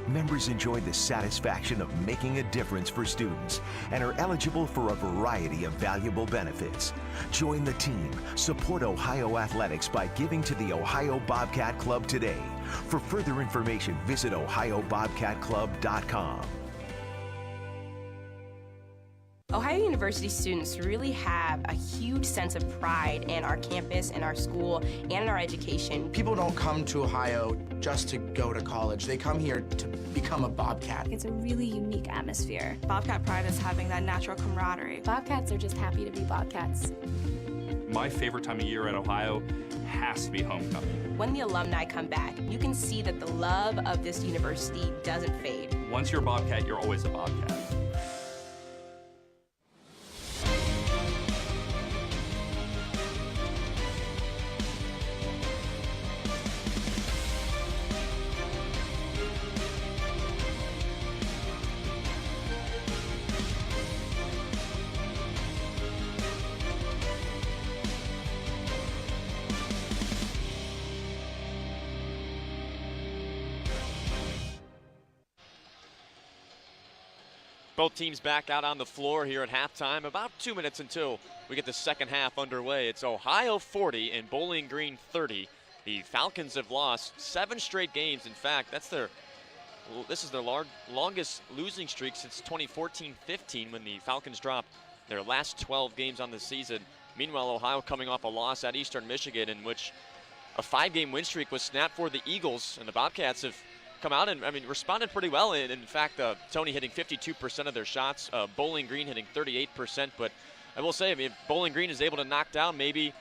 Members enjoy the satisfaction of making a difference for students and are eligible for a variety of valuable benefits. Join the team. Support Ohio athletics by giving to the Ohio Bobcat Club today. For further information, visit ohiobobcatclub.com. Ohio University students really have a huge sense of pride in our campus, in our school, and in our education. People don't come to Ohio just to go to college. They come here to become a Bobcat. It's a really unique atmosphere. Bobcat pride is having that natural camaraderie. Bobcats are just happy to be Bobcats. My favorite time of year at Ohio has to be homecoming. When the alumni come back, you can see that the love of this university doesn't fade. Once you're a Bobcat, you're always a Bobcat. Both teams back out on the floor here at halftime. About 2 minutes until we get the second half underway. It's Ohio 40 and Bowling Green 30. The Falcons have lost 7 straight games. In fact, this is their longest losing streak since 2014-15 when the Falcons dropped their last 12 games on the season. Meanwhile, Ohio coming off a loss at Eastern Michigan in which a 5-game win streak was snapped for the Eagles, and the Bobcats have come out and responded pretty well. In fact, Tony hitting 52% of their shots, Bowling Green hitting 38%. But I will say, Bowling Green is able to knock down maybe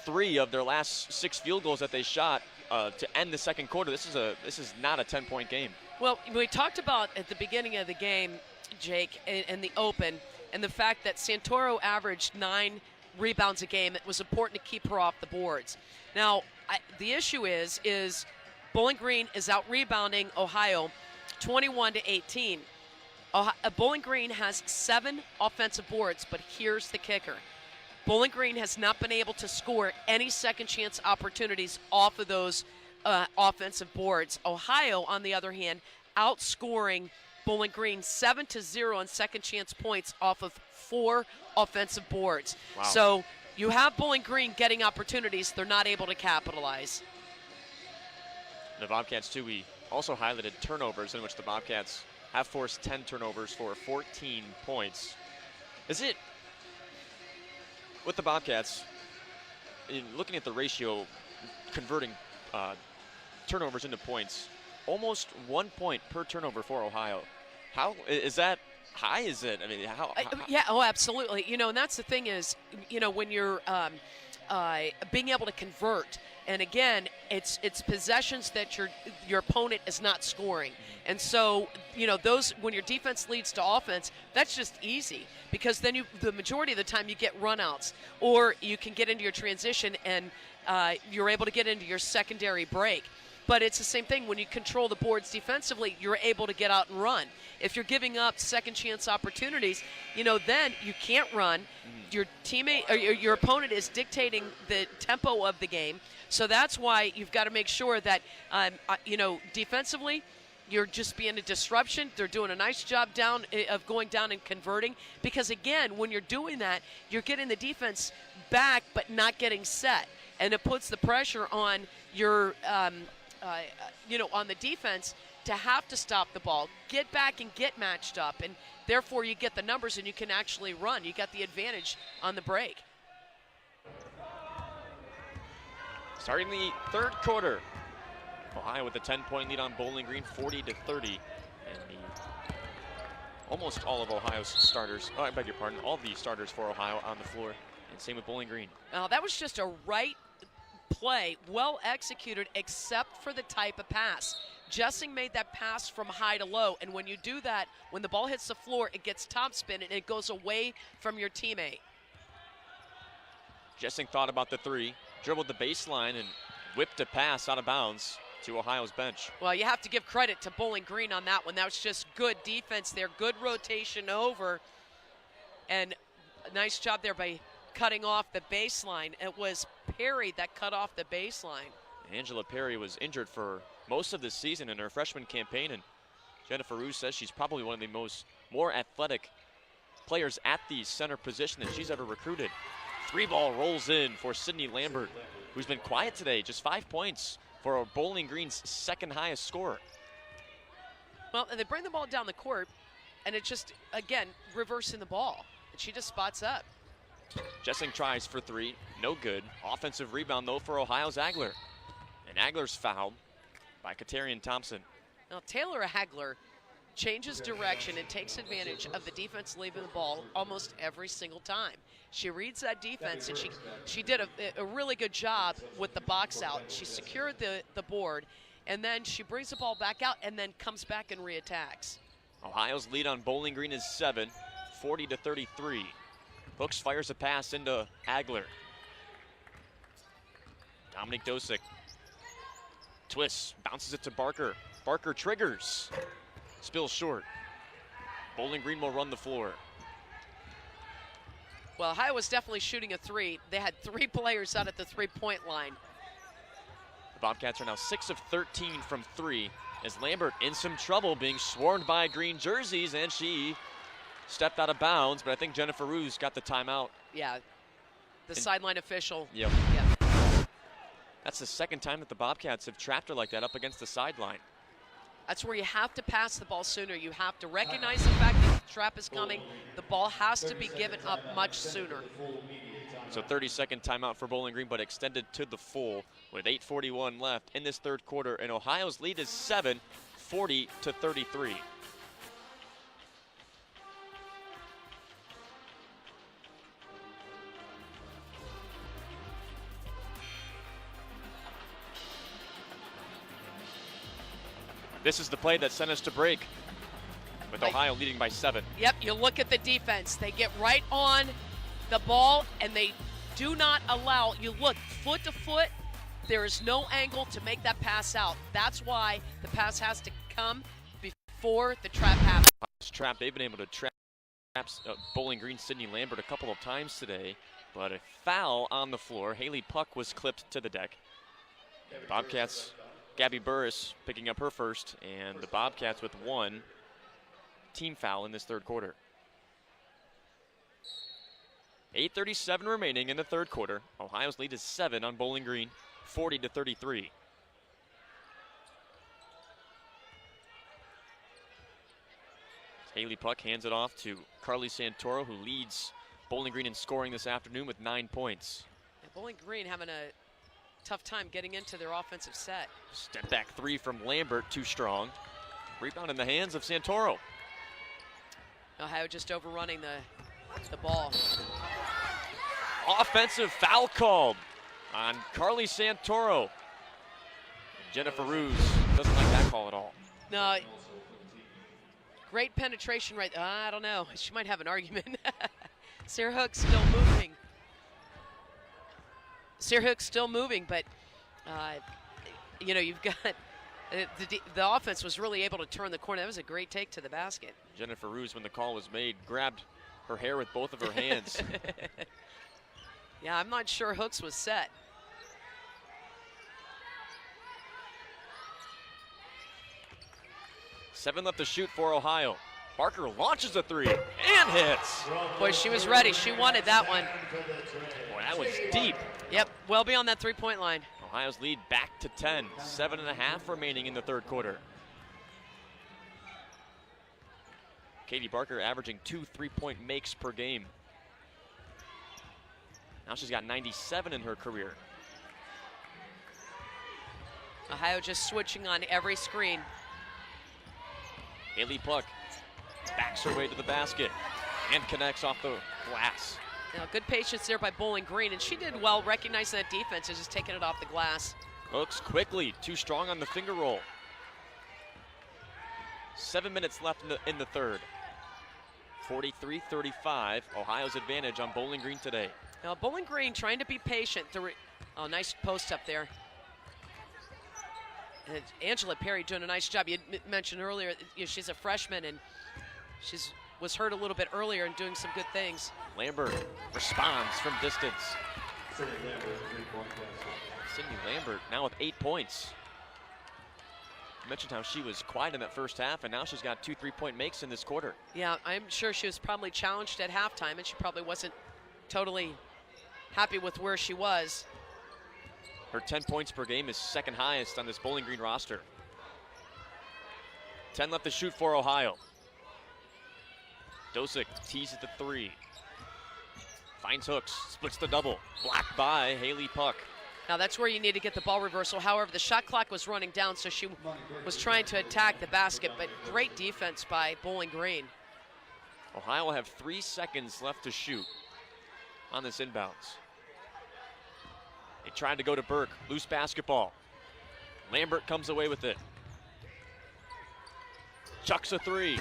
3 of their last 6 field goals that they shot to end the second quarter. This is not a 10-point game. Well, we talked about at the beginning of the game, Jake, in the open, and the fact that Santoro averaged 9 rebounds a game. It was important to keep her off the boards. Now, the issue is Bowling Green is out rebounding Ohio 21-18. Bowling Green has 7 offensive boards, but here's the kicker. Bowling Green has not been able to score any second chance opportunities off of those offensive boards. Ohio, on the other hand, outscoring Bowling Green 7-0 on second chance points off of 4 offensive boards. Wow. So you have Bowling Green getting opportunities. They're not able to capitalize. The Bobcats, too, we also highlighted turnovers in which the Bobcats have forced 10 turnovers for 14 points. Is it, with the Bobcats, in looking at the ratio, converting turnovers into points, almost 1 point per turnover for Ohio. How is that high? Is it? How? Yeah, oh, absolutely. And that's the thing is, when you're being able to convert, and again, it's possessions that your opponent is not scoring. And so, those, when your defense leads to offense, that's just easy because then the majority of the time you get runouts, or you can get into your transition and you're able to get into your secondary break. But it's the same thing when you control the boards defensively, you're able to get out and run. If you're giving up second chance opportunities, then you can't run. Your teammate or your opponent is dictating the tempo of the game. So that's why you've got to make sure that, defensively, you're just being a disruption. They're doing a nice job of going down and converting. Because, again, when you're doing that, you're getting the defense back but not getting set. And it puts the pressure on your on the defense to have to stop the ball, get back and get matched up. And, therefore, you get the numbers and you can actually run. You got the advantage on the break. Starting the third quarter, Ohio with a 10-point lead on Bowling Green, 40-30. And almost all of Ohio's starters, I beg your pardon, all the starters for Ohio on the floor. And same with Bowling Green. That was just a right play, well executed, except for the type of pass. Jessing made that pass from high to low, and when you do that, when the ball hits the floor, it gets topspin and it goes away from your teammate. Jessing thought about the 3, dribbled the baseline, and whipped a pass out of bounds to Ohio's bench. Well, you have to give credit to Bowling Green on that one. That was just good defense there, good rotation over, and a nice job there by cutting off the baseline. It was Perry that cut off the baseline. Angela Perry was injured for most of this season in her freshman campaign, and Jennifer Roos says she's probably one of the more athletic players at the center position that she's ever recruited. 3-ball rolls in for Sydney Lambert, who's been quiet today, just 5 points for Bowling Green's second highest score. Well, and they bring the ball down the court, and it's just, again, reversing the ball. And she just spots up. Jessing tries for 3, no good. Offensive rebound, though, for Ohio's Agler. And Agler's fouled by Katarian Thompson. Now, Taylor Agler changes direction and takes advantage of the defense leaving the ball almost every single time. She reads that defense, and she did a really good job with the box out. She secured the board, and then she brings the ball back out and then comes back and reattacks. Ohio's lead on Bowling Green is 7, 40-33. Hooks fires a pass into Agler. Dominic Dosick twists, bounces it to Barker. Barker triggers, spills short. Bowling Green will run the floor. Well, Ohio was definitely shooting a 3. They had 3 players out at the 3-point line. The Bobcats are now 6 of 13 from 3 as Lambert in some trouble being swarmed by green jerseys, and she stepped out of bounds, but I think Jennifer Ruse got the timeout. Yeah, the sideline official. Yep. Yep. That's the second time that the Bobcats have trapped her like that up against the sideline. That's where you have to pass the ball sooner. You have to recognize the fact that the trap is coming. The ball has to be given up much sooner. So 30-second timeout for Bowling Green, but extended to the full with 8:41 left in this third quarter, and Ohio's lead is 7, 40-33. This is the play that sent us to break, with Ohio leading by 7. Yep, you look at the defense. They get right on the ball, and they do not allow, you look foot to foot, there is no angle to make that pass out. That's why the pass has to come before the trap happens. Trap, they've been able to trap Bowling Green Sydney Lambert a couple of times today, but a foul on the floor. Haley Puck was clipped to the deck. Bobcats, Gabby Burris picking up her first, and the Bobcats with 1 team foul in this third quarter. 8:37 remaining in the third quarter. Ohio's lead is 7 on Bowling Green, 40-33. Haley Puck hands it off to Carly Santoro, who leads Bowling Green in scoring this afternoon with 9 points. And Bowling Green having a tough time getting into their offensive set. Step back 3 from Lambert, too strong. Rebound in the hands of Santoro. Ohio just overrunning the ball. Offensive foul called on Carly Santoro. Jennifer Ruse doesn't like that call at all. No, great penetration right. I don't know. She might have an argument. Sarah Hook's still moving. Sarah Hook's still moving, but you know, you've got the offense was really able to turn the corner. That was a great take to the basket. Jennifer Ruse, when the call was made, grabbed her hair with both of her hands. Yeah, I'm not sure Hooks was set. Seven left to shoot for Ohio. Barker launches a 3 and hits. Boy, she was ready. She wanted that one. Boy, that was deep. Yep, well beyond that three-point line. Ohio's lead back to 10. 7.5 remaining in the third quarter. Katie Barker averaging 2 3-point makes per game. Now she's got 97 in her career. Ohio just switching on every screen. Haley Puck backs her way to the basket and connects off the glass. Now, good patience there by Bowling Green, and she did well recognizing that defense and just taking it off the glass. Hooks quickly, too strong on the finger roll. 7 minutes left in the third. 43-35, Ohio's advantage on Bowling Green today. Now, Bowling Green trying to be patient. Oh, nice post up there. And Angela Perry doing a nice job. You mentioned earlier, you know, she's a freshman, and was hurt a little bit earlier and doing some good things. Lambert responds from distance. Sydney Lambert, 3-point basket. Sydney Lambert now with 8 points. You mentioned how she was quiet in that first half, and now she's got 2 3-point makes in this quarter. Yeah, I'm sure she was probably challenged at halftime, and she probably wasn't totally happy with where she was. Her 10 points per game is second highest on this Bowling Green roster. 10 left to shoot for Ohio. Dosick tees at the 3. Finds Hooks, splits the double. Blocked by Haley Puck. Now that's where you need to get the ball reversal. However, the shot clock was running down, so she was trying to attack the basket, but great defense by Bowling Green. Ohio will have 3 seconds left to shoot on this inbounds. They tried to go to Burke, loose basketball. Lambert comes away with it. Chucks a 3.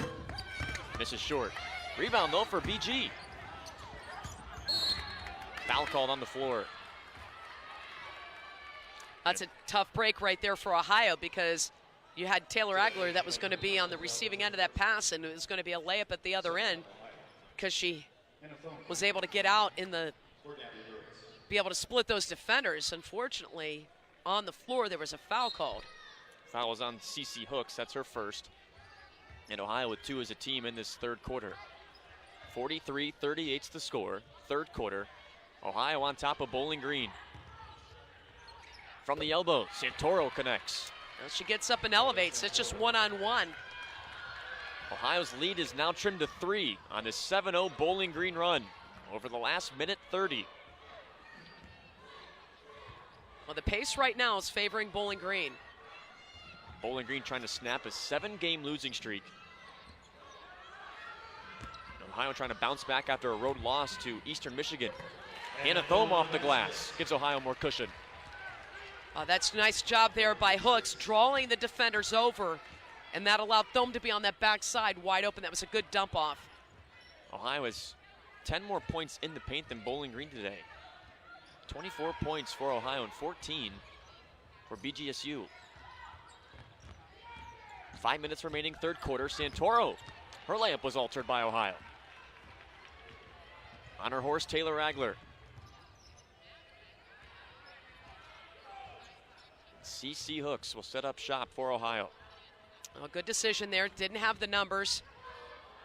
Misses short. Rebound though for BG. Foul called on the floor. That's a tough break right there for Ohio, because you had Taylor Agler that was going to be on the receiving end of that pass, and it was going to be a layup at the other end, because she was able to get out in the, be able to split those defenders. Unfortunately, on the floor, there was a foul called. Foul was on CC Hooks. That's her first. And Ohio with 2 as a team in this third quarter. 43-38's the score. Third quarter. Ohio on top of Bowling Green. From the elbow, Santoro connects. Well, she gets up and elevates. It's just one-on-one. Ohio's lead is now trimmed to 3 on this 7-0 Bowling Green run over the last minute 30. Well, the pace right now is favoring Bowling Green. Bowling Green trying to snap a 7-game losing streak. Ohio trying to bounce back after a road loss to Eastern Michigan. Hannah Thome off the glass, gives Ohio more cushion. That's a nice job there by Hooks, drawing the defenders over, and that allowed Thome to be on that backside wide open. That was a good dump off. Ohio has 10 more points in the paint than Bowling Green today. 24 points for Ohio and 14 for BGSU. 5 minutes remaining, third quarter. Santoro, her layup was altered by Ohio. On her horse, Taylor Ragler. CC Hooks will set up shop for Ohio. Well, good decision there. Didn't have the numbers.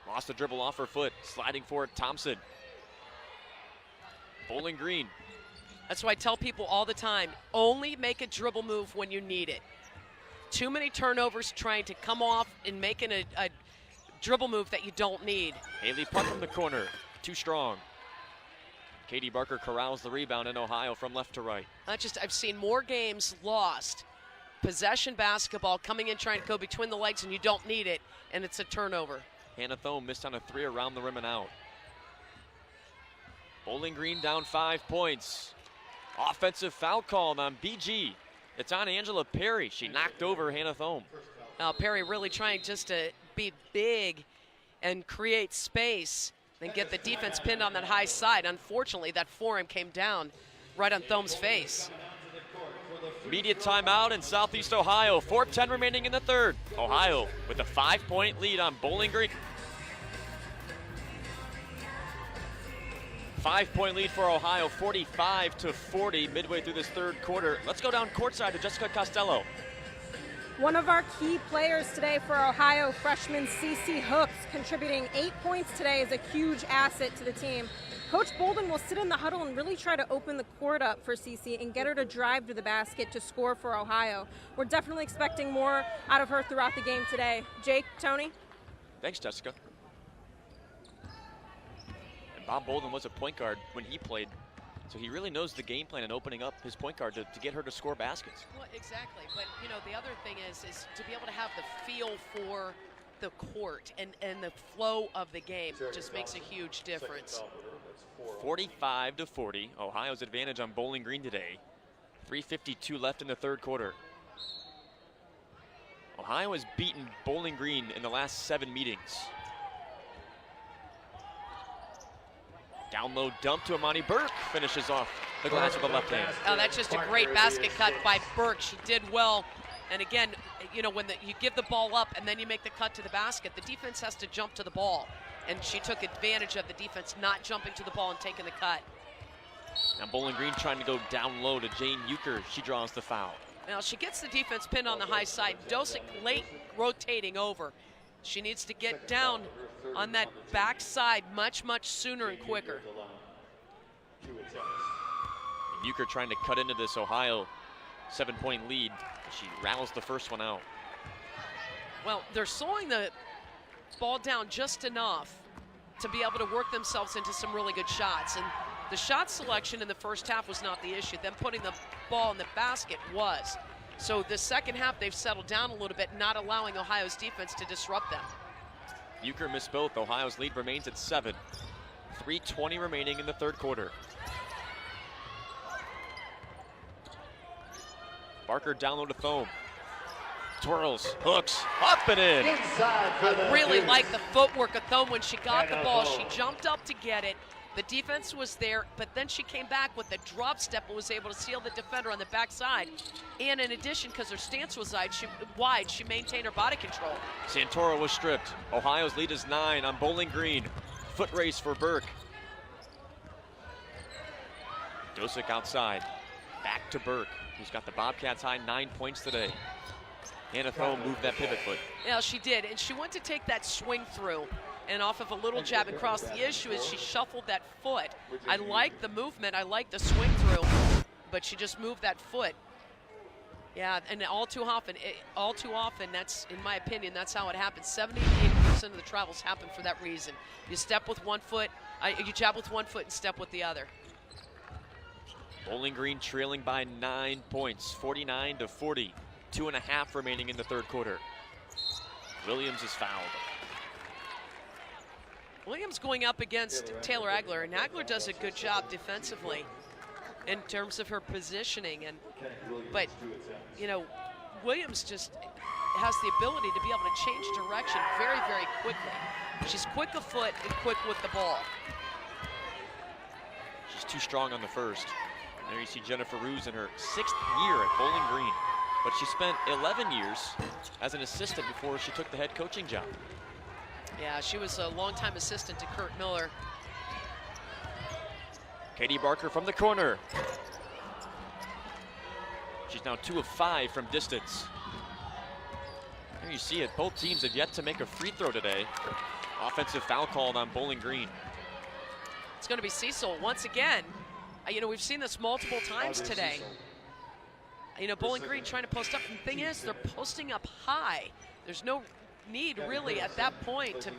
Lost the dribble off her foot. Sliding for it, Thompson. Bowling Green. That's why I tell people all the time, only make a dribble move when you need it. Too many turnovers trying to come off and making a dribble move that you don't need. Haley Puck from the corner. Too strong. Katie Barker corrals the rebound in Ohio from left to right. I've seen more games lost. Possession basketball coming in trying to go between the legs and you don't need it, and it's a turnover. Hannah Thome missed on a 3 around the rim and out. Bowling Green down 5 points. Offensive foul called on BG. It's on Angela Perry. She knocked over Hannah Thome. Now Perry really trying just to be big and create space and get the defense pinned on that high side. Unfortunately, that forearm came down right on Thome's face. Immediate timeout in Southeast Ohio. 4:10 remaining in the third. Ohio with a 5-point lead on Bowling Green. 5-point lead for Ohio, 45-40 midway through this third quarter. Let's go down courtside to Jessica Costello. One of our key players today for Ohio, freshman CC Hooks, contributing 8 points today, is a huge asset to the team. Coach Bolden will sit in the huddle and really try to open the court up for CC and get her to drive to the basket to score for Ohio. We're definitely expecting more out of her throughout the game today. Jake, Tony? Thanks, Jessica. And Bob Bolden was a point guard when he played, so he really knows the game plan and opening up his point guard to get her to score baskets. Well, exactly. But, you know, the other thing is to be able to have the feel for the court and the flow of the game just makes a huge difference. 45-40, Ohio's advantage on Bowling Green today. 3:52 left in the third quarter. Ohio has beaten Bowling Green in the last 7 meetings. Down low dump to Amani Burke, finishes off the glass with the left hand. Oh, that's just a great basket cut by Burke. She did well. And again, you know, when you give the ball up and then you make the cut to the basket, the defense has to jump to the ball. And she took advantage of the defense not jumping to the ball and taking the cut. Now Bowling Green trying to go down low to Jane Euchre. She draws the foul. Now she gets the defense pinned on the high side. Dosick late rotating over. She needs to get down on that back side much sooner and quicker. Euchre trying to cut into this Ohio 7-point lead. She rattles the first one out. Well, they're slowing the ball down just enough to be able to work themselves into some really good shots. And the shot selection in the first half was not the issue. Them putting the ball in the basket was. So the second half, they've settled down a little bit, not allowing Ohio's defense to disrupt them. Euchre missed both. Ohio's lead remains at 7. 3:20 remaining in the third quarter. Barker down low to Thome. Twirls, hooks, up and in. I really like the footwork of Thome when she got the ball. She jumped up to get it. The defense was there, but then she came back with a drop step and was able to seal the defender on the backside. And in addition, because her stance was wide, she maintained her body control. Santoro was stripped. Ohio's lead is 9 on Bowling Green. Foot race for Burke. Dosick outside. Back to Burke, who's got the Bobcats high 9 points today. Hannah Thome moved that pivot foot. Yeah, she did, and she went to take that swing through and off of a little jab across. The issue is she shuffled that foot. I like the movement, I like the swing through, but she just moved that foot. Yeah, and all too often, that's, in my opinion, that's how it happens. 78% of the travels happen for that reason. You step with one foot, you jab with one foot and step with the other. Bowling Green trailing by 9 points, 49-40. 2.5 remaining in the third quarter. Williams is fouled. Williams going up against Taylor Agler, and Agler does a good job defensively in terms of her positioning. But you know, Williams just has the ability to be able to change direction very, very quickly. She's quick of foot and quick with the ball. She's too strong on the first. There you see Jennifer Roos in her 6th year at Bowling Green, but she spent 11 years as an assistant before she took the head coaching job. Yeah, she was a longtime assistant to Kurt Miller. Katie Barker from the corner. She's now 2 of 5 from distance. There you see it, both teams have yet to make a free throw today. Offensive foul called on Bowling Green. It's going to be Cecil once again. You know, we've seen this multiple times today. You know, Bowling Green trying to post up. And the thing is, they're posting up high. There's no need really at that point to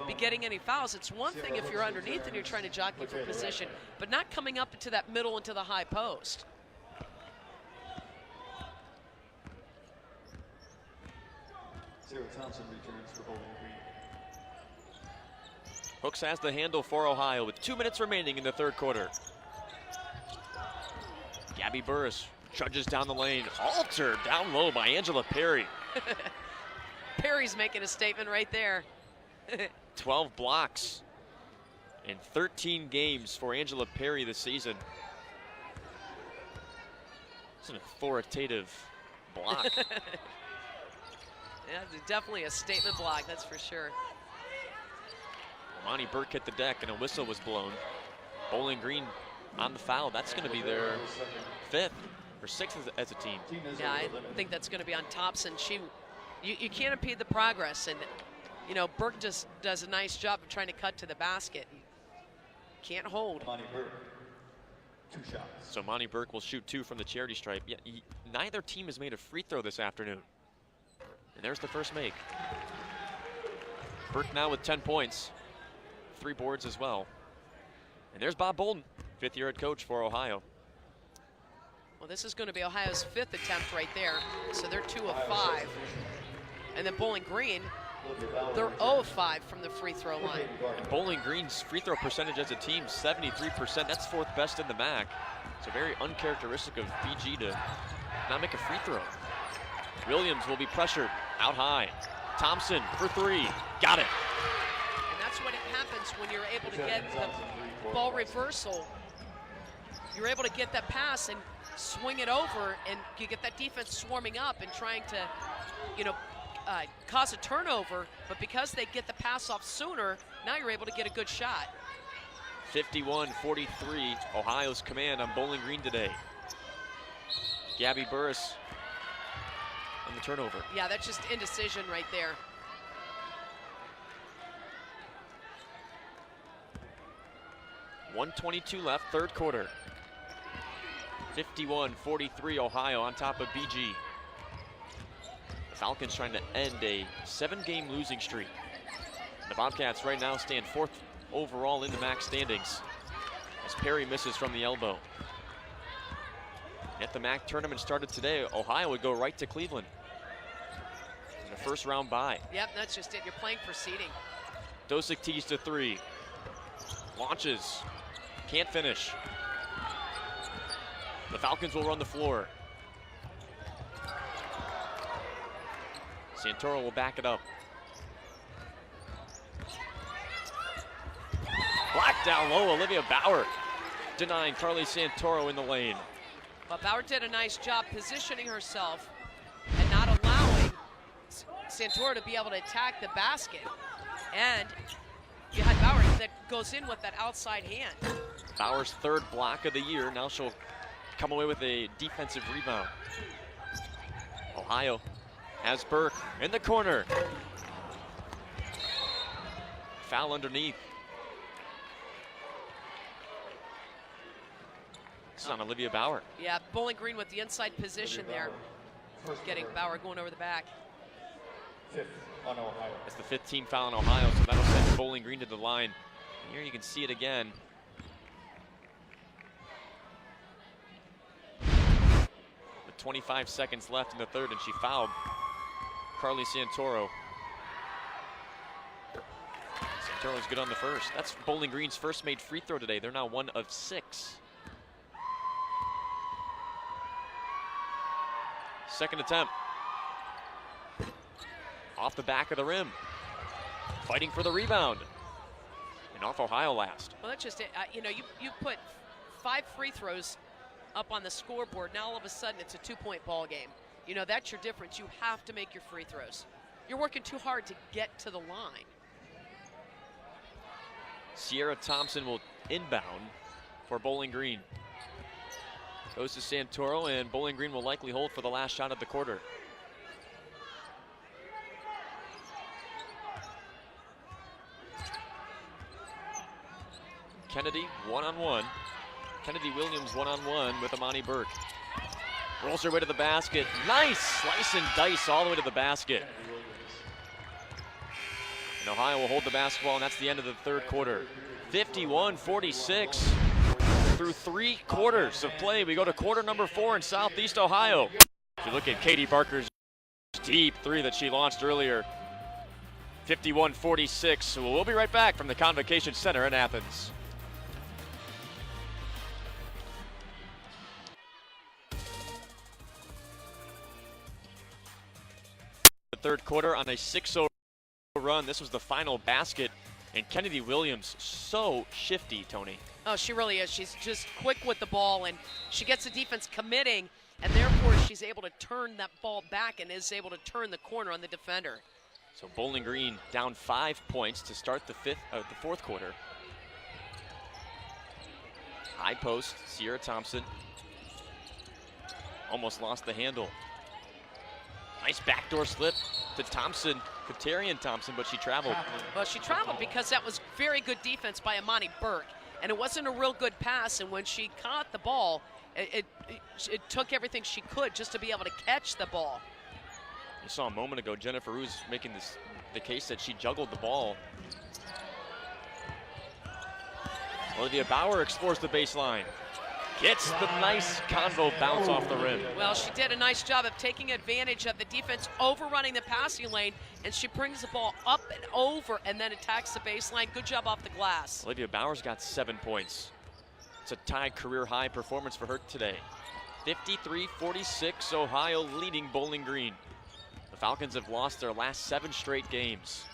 be getting any fouls. It's one thing if you're underneath and you're trying to jockey for position, but not coming up into that middle into the high post. Sarah Thompson returns for Bowling Green. Hooks has the handle for Ohio with 2 minutes remaining in the third quarter. Gabby Burris trudges down the lane, altered down low by Angela Perry. Perry's making a statement right there. 12 blocks in 13 games for Angela Perry this season. It's an authoritative block. Yeah, definitely a statement block, that's for sure. Monty Burke hit the deck and a whistle was blown. Bowling Green on the foul. That's going to be their 5th or 6th as a team. Yeah, I think that's going to be on Thompson. You can't impede the progress, and you know, Burke just does a nice job of trying to cut to the basket. Can't hold. Monty Burke, 2 shots. So Monty Burke will shoot 2 from the charity stripe. Yet neither team has made a free throw this afternoon. And there's the first make. Burke now with 10 points, 3 boards as well. And there's Bob Bolden, 5th-year head coach for Ohio. Well, this is going to be Ohio's 5th attempt right there. So they're 2 of 5. And then Bowling Green, they're 0 of 5 from the free throw line. And Bowling Green's free throw percentage as a team, 73%. That's 4th best in the MAC. It's very uncharacteristic of BG to not make a free throw. Williams will be pressured out high. Thompson for 3, got it. And that's what happens when you're able to get the ball reversal. You're able to get that pass and swing it over, and you get that defense swarming up and trying to, you know, cause a turnover. But because they get the pass off sooner, now you're able to get a good shot. 51-43, Ohio's command on Bowling Green today. Gabby Burris on the turnover. Yeah, that's just indecision right there. .122 left, third quarter. 51-43, Ohio on top of BG. The Falcons trying to end a 7-game losing streak. The Bobcats right now stand 4th overall in the MAC standings as Perry misses from the elbow. If the MAC tournament started today, Ohio would go right to Cleveland in the first round bye. Yep, that's just it. You're playing for seeding. Dosick tees to 3. Launches. Can't finish. The Falcons will run the floor. Santoro will back it up. Blocked down low, Olivia Bauer denying Carly Santoro in the lane. But Bauer did a nice job positioning herself and not allowing Santoro to be able to attack the basket. And you had Bauer that goes in with that outside hand. Bauer's 3rd block of the year. Now she'll come away with a defensive rebound. Ohio has Burke in the corner. Foul underneath. This is on Olivia Bauer. Yeah, Bowling Green with the inside position there. Getting Bauer going over the back. Fifth on Ohio. That's the 15th foul on Ohio, so that'll send Bowling Green to the line. And here you can see it again. With 25 seconds left in the third, and she fouled Carly Santoro. Santoro's good on the first. That's Bowling Green's first made free throw today. They're now 1 of 6. Second attempt. Off the back of the rim. Fighting for the rebound. And off Ohio last. Well, that's just it. You know, you put 5 free throws up on the scoreboard. Now all of a sudden it's a 2-point ball game. You know, that's your difference. You have to make your free throws. You're working too hard to get to the line. Sierra Thompson will inbound for Bowling Green. Goes to Santoro, and Bowling Green will likely hold for the last shot of the quarter. Kennedy one-on-one. Kennedy Williams one-on-one with Amani Burke. Rolls her way to the basket. Nice slice and dice all the way to the basket. And Ohio will hold the basketball, and that's the end of the third quarter. 51-46. Through 3 quarters of play, we go to quarter number 4 in Southeast Ohio. If you look at Katie Barker's deep three that she launched earlier, 51-46. So we'll be right back from the Convocation Center in Athens. The third quarter on a 6-0 run. This was the final basket, and Kennedy Williams so shifty, Tony. Oh, she really is. She's just quick with the ball, and she gets the defense committing, and therefore she's able to turn that ball back and is able to turn the corner on the defender. So Bowling Green down 5 points to start the fourth quarter. High post, Sierra Thompson. Almost lost the handle. Nice backdoor slip to Thompson, Katarian Thompson, but she traveled. Well, she traveled because that was very good defense by Amani Burke. And it wasn't a real good pass, and when she caught the ball, it took everything she could just to be able to catch the ball. You saw a moment ago Jennifer Ruse making the case that she juggled the ball. Olivia Bauer explores the baseline. Gets the nice convo bounce off the rim. Well, she did a nice job of taking advantage of the defense overrunning the passing lane, and she brings the ball up and over and then attacks the baseline. Good job off the glass. Olivia Bauer's got 7 points. It's a tied career high performance for her today. 53-46, Ohio leading Bowling Green. The Falcons have lost their last 7 straight games.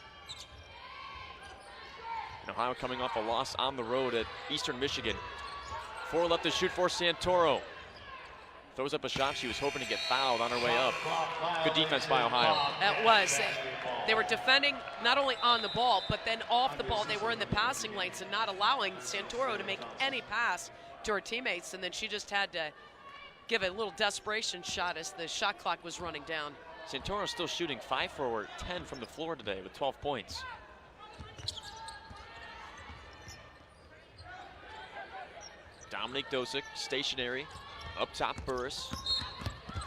And Ohio coming off a loss on the road at Eastern Michigan. 4 left to shoot for Santoro. Throws up a shot. She was hoping to get fouled on her way up. Good defense by Ohio. That was. They were defending not only on the ball, but then off the ball. They were in the passing lanes and not allowing Santoro to make any pass to her teammates. And then she just had to give a little desperation shot as the shot clock was running down. Santoro's still shooting 5 for 10 from the floor today with 12 points. Dominique Dosick, stationary, up top Burris.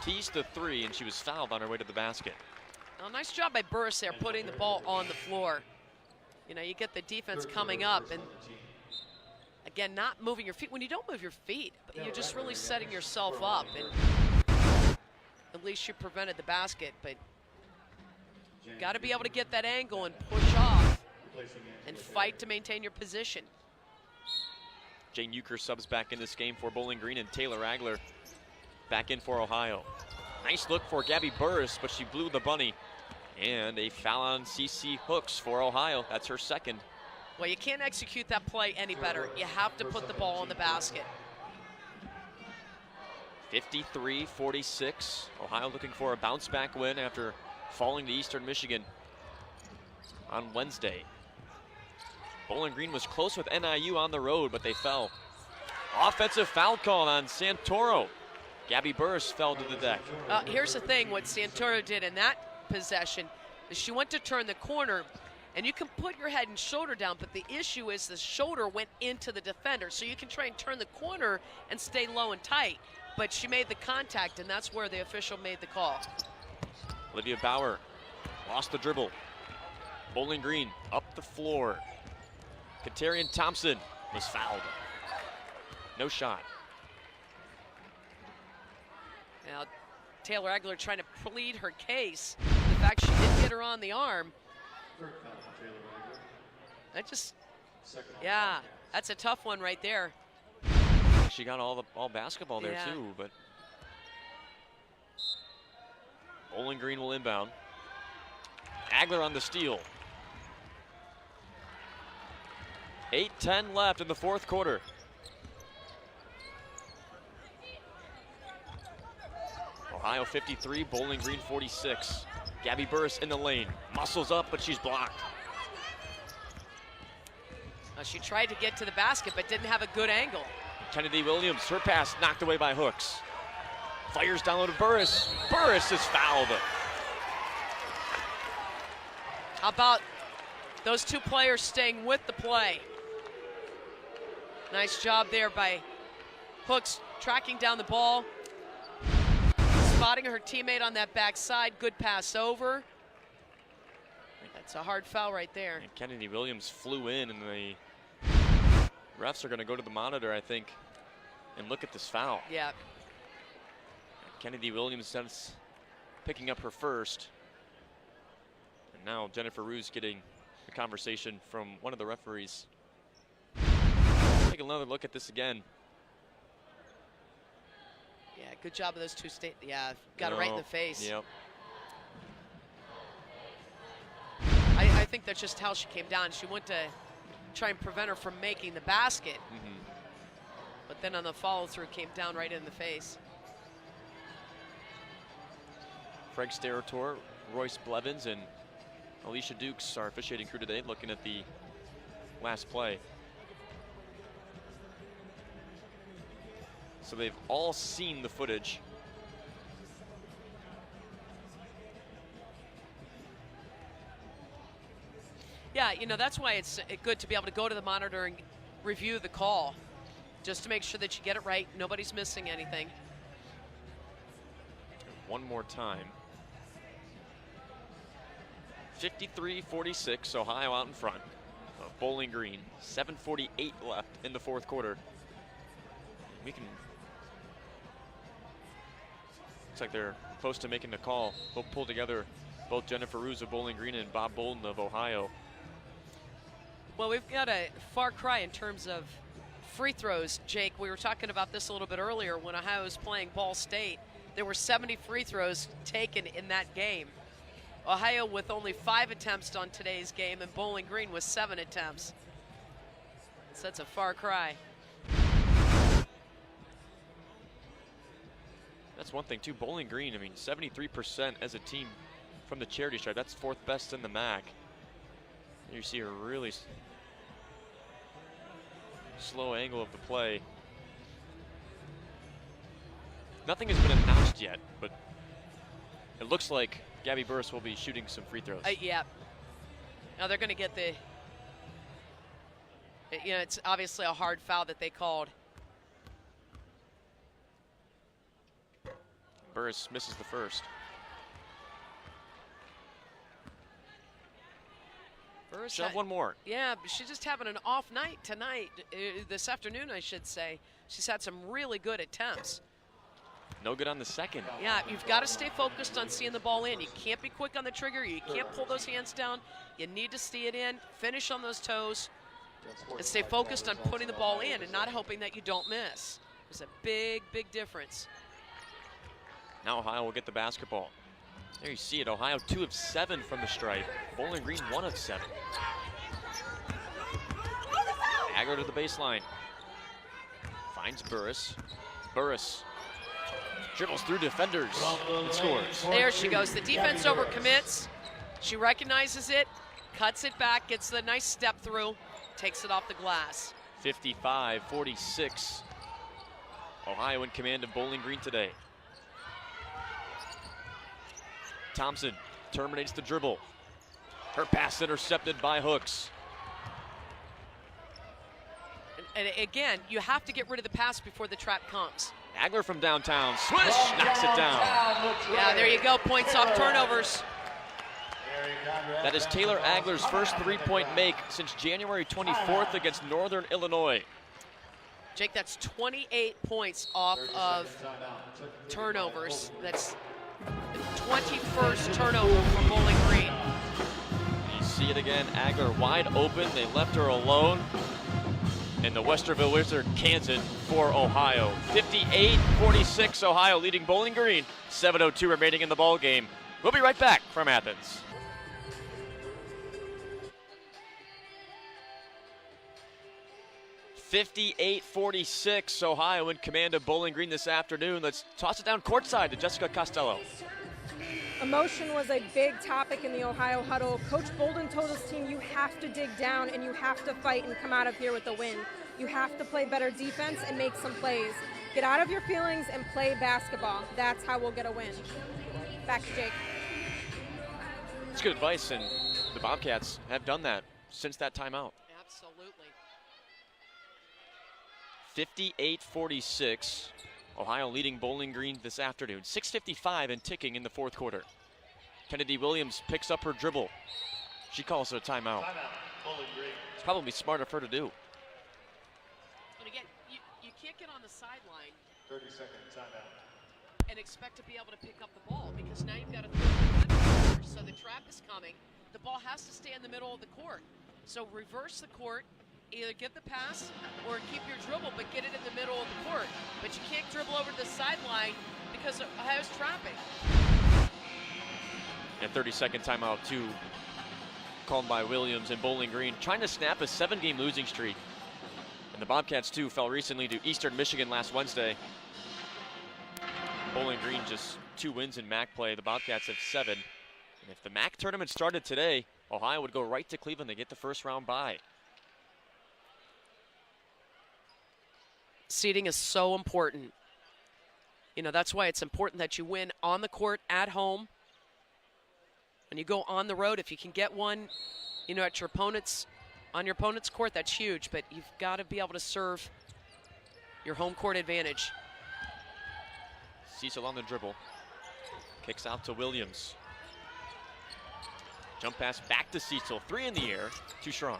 Teased the 3, and she was fouled on her way to the basket. Well, nice job by Burris there, putting the ball on the floor. You know, you get the defense coming up, and again, not moving your feet. When you don't move your feet, you're just really setting yourself up, and at least you prevented the basket, but you got to be able to get that angle and push off and fight to maintain your position. Jane Euchre subs back in this game for Bowling Green, and Taylor Agler back in for Ohio. Nice look for Gabby Burris, but she blew the bunny. And a foul on CC Hooks for Ohio. That's her second. Well, you can't execute that play any better. You have to put the ball in the basket. 53-46. Ohio looking for a bounce back win after falling to Eastern Michigan on Wednesday. Bowling Green was close with NIU on the road, but they fell. Offensive foul call on Santoro. Gabby Burris fell to the deck. Here's the thing, what Santoro did in that possession is she went to turn the corner, and you can put your head and shoulder down, but the issue is the shoulder went into the defender. So you can try and turn the corner and stay low and tight, but she made the contact, and that's where the official made the call. Olivia Bauer lost the dribble. Bowling Green up the floor. Katarian Thompson was fouled. No shot. Now, Taylor Egler trying to plead her case. The fact she didn't get her on the arm. That just, yeah, that's a tough one right there. She got all basketball there too, but Bowling Green will inbound. Agler on the steal. 8:10 left in the fourth quarter. Ohio 53, Bowling Green 46. Gabby Burris in the lane, muscles up, but she's blocked. She tried to get to the basket, but didn't have a good angle. Kennedy Williams, her pass knocked away by Hooks. Fires down low to Burris. Burris is fouled. How about those two players staying with the play? Nice job there by Hooks, tracking down the ball, spotting her teammate on that backside. Good pass over. That's a hard foul right there. And Kennedy Williams flew in, and the refs are going to go to the monitor, I think, and look at this foul. Yeah. Kennedy Williams since picking up her first. And now Jennifer Ruse getting a conversation from one of the referees. Take another look at this again. Yeah, good job of those two got it right in the face. Yep. I think that's just how she came down. She went to try and prevent her from making the basket. But then on the follow-through, came down right in the face. Craig Sterator, Royce Blevins, and Alicia Dukes, our officiating crew today, looking at the last play. So they've all seen the footage. Yeah, you know, that's why it's good to be able to go to the monitor and review the call, just to make sure that you get it right, nobody's missing anything. One more time. 53-46, Ohio out in front of Bowling Green. 7:48 left in the fourth quarter. We can. Looks like they're close to making the call. They'll pull together both Jennifer Ruse of Bowling Green and Bob Bolden of Ohio. Well, we've got a far cry in terms of free throws, Jake. We were talking about this a little bit earlier when Ohio was playing Ball State. There were 70 free throws taken in that game. Ohio with only 5 attempts on today's game, and Bowling Green with 7 attempts. So that's a far cry. That's one thing too. Bowling Green, I mean, 73% as a team from the charity stripe. That's 4th best in the MAC. You see a really slow angle of the play. Nothing has been announced yet, but it looks like Gabby Burris will be shooting some free throws. Yeah. Now they're going to get the, you know, it's obviously a hard foul that they called. Burris misses the first. She'll have one more. Yeah, but she's just having an off night tonight, this afternoon, I should say. She's had some really good attempts. No good on the second. Yeah, you've got to stay focused on seeing the ball in. You can't be quick on the trigger. You can't pull those hands down. You need to see it in, finish on those toes, and stay focused on putting the ball in and not hoping that you don't miss. There's a big, big difference. Now Ohio will get the basketball. There you see it, Ohio 2 of 7 from the stripe. Bowling Green 1 of 7. Agger to the baseline. Finds Burris. Burris dribbles through defenders and scores. There she goes. The defense overcommits. She recognizes it, cuts it back, gets the nice step through, takes it off the glass. 55-46. Ohio in command of Bowling Green today. Thompson terminates the dribble. Her pass intercepted by Hooks. And again, you have to get rid of the pass before the trap comes. Agler from downtown, swish, knocks it down. Yeah, there you go, points off turnovers. That is Taylor Agler's first three-point make since January 24th against Northern Illinois. Jake, that's 28 points off of turnovers. That's the 21st turnover for Bowling Green. You see it again, Agler wide open, they left her alone. And the Westerville Wizard cans it for Ohio. 58-46, Ohio leading Bowling Green. 7:02 remaining in the ball game. We'll be right back from Athens. .58-46, Ohio in command of Bowling Green this afternoon. Let's toss it down courtside to Jessica Costello. Emotion was a big topic in the Ohio huddle. Coach Bolden told his team, you have to dig down and you have to fight and come out of here with a win. You have to play better defense and make some plays. Get out of your feelings and play basketball. That's how we'll get a win. Back to Jake. It's good advice, and the Bobcats have done that since that timeout. Absolutely. 58-46. Ohio leading Bowling Green this afternoon. 6:55 and ticking in the fourth quarter. Kennedy Williams picks up her dribble. She calls it a timeout. It's probably smart of her to do. And again, you can't get on the sideline 30-second timeout. and expect to be able to pick up the ball because now you've got a 30-minute. So the trap is coming. The ball has to stay in the middle of the court. So reverse the court. Either get the pass or keep your dribble, but get it in the middle of the court. But you can't dribble over to the sideline because Ohio's trapping. And 30-second timeout, too, called by Williams and Bowling Green, trying to snap a 7-game losing streak. And the Bobcats, too, fell recently to Eastern Michigan last Wednesday. Bowling Green just 2 wins in MAC play. The Bobcats have 7. And if the MAC tournament started today, Ohio would go right to Cleveland. They get the first round bye. Seeding is so important. You know, that's why it's important that you win on the court at home. When you go on the road, if you can get one, you know, at your opponent's, on your opponent's court, that's huge. But you've got to be able to serve your home court advantage. Cecil on the dribble. Kicks out to Williams. Jump pass back to Cecil. 3 in the air. Too strong.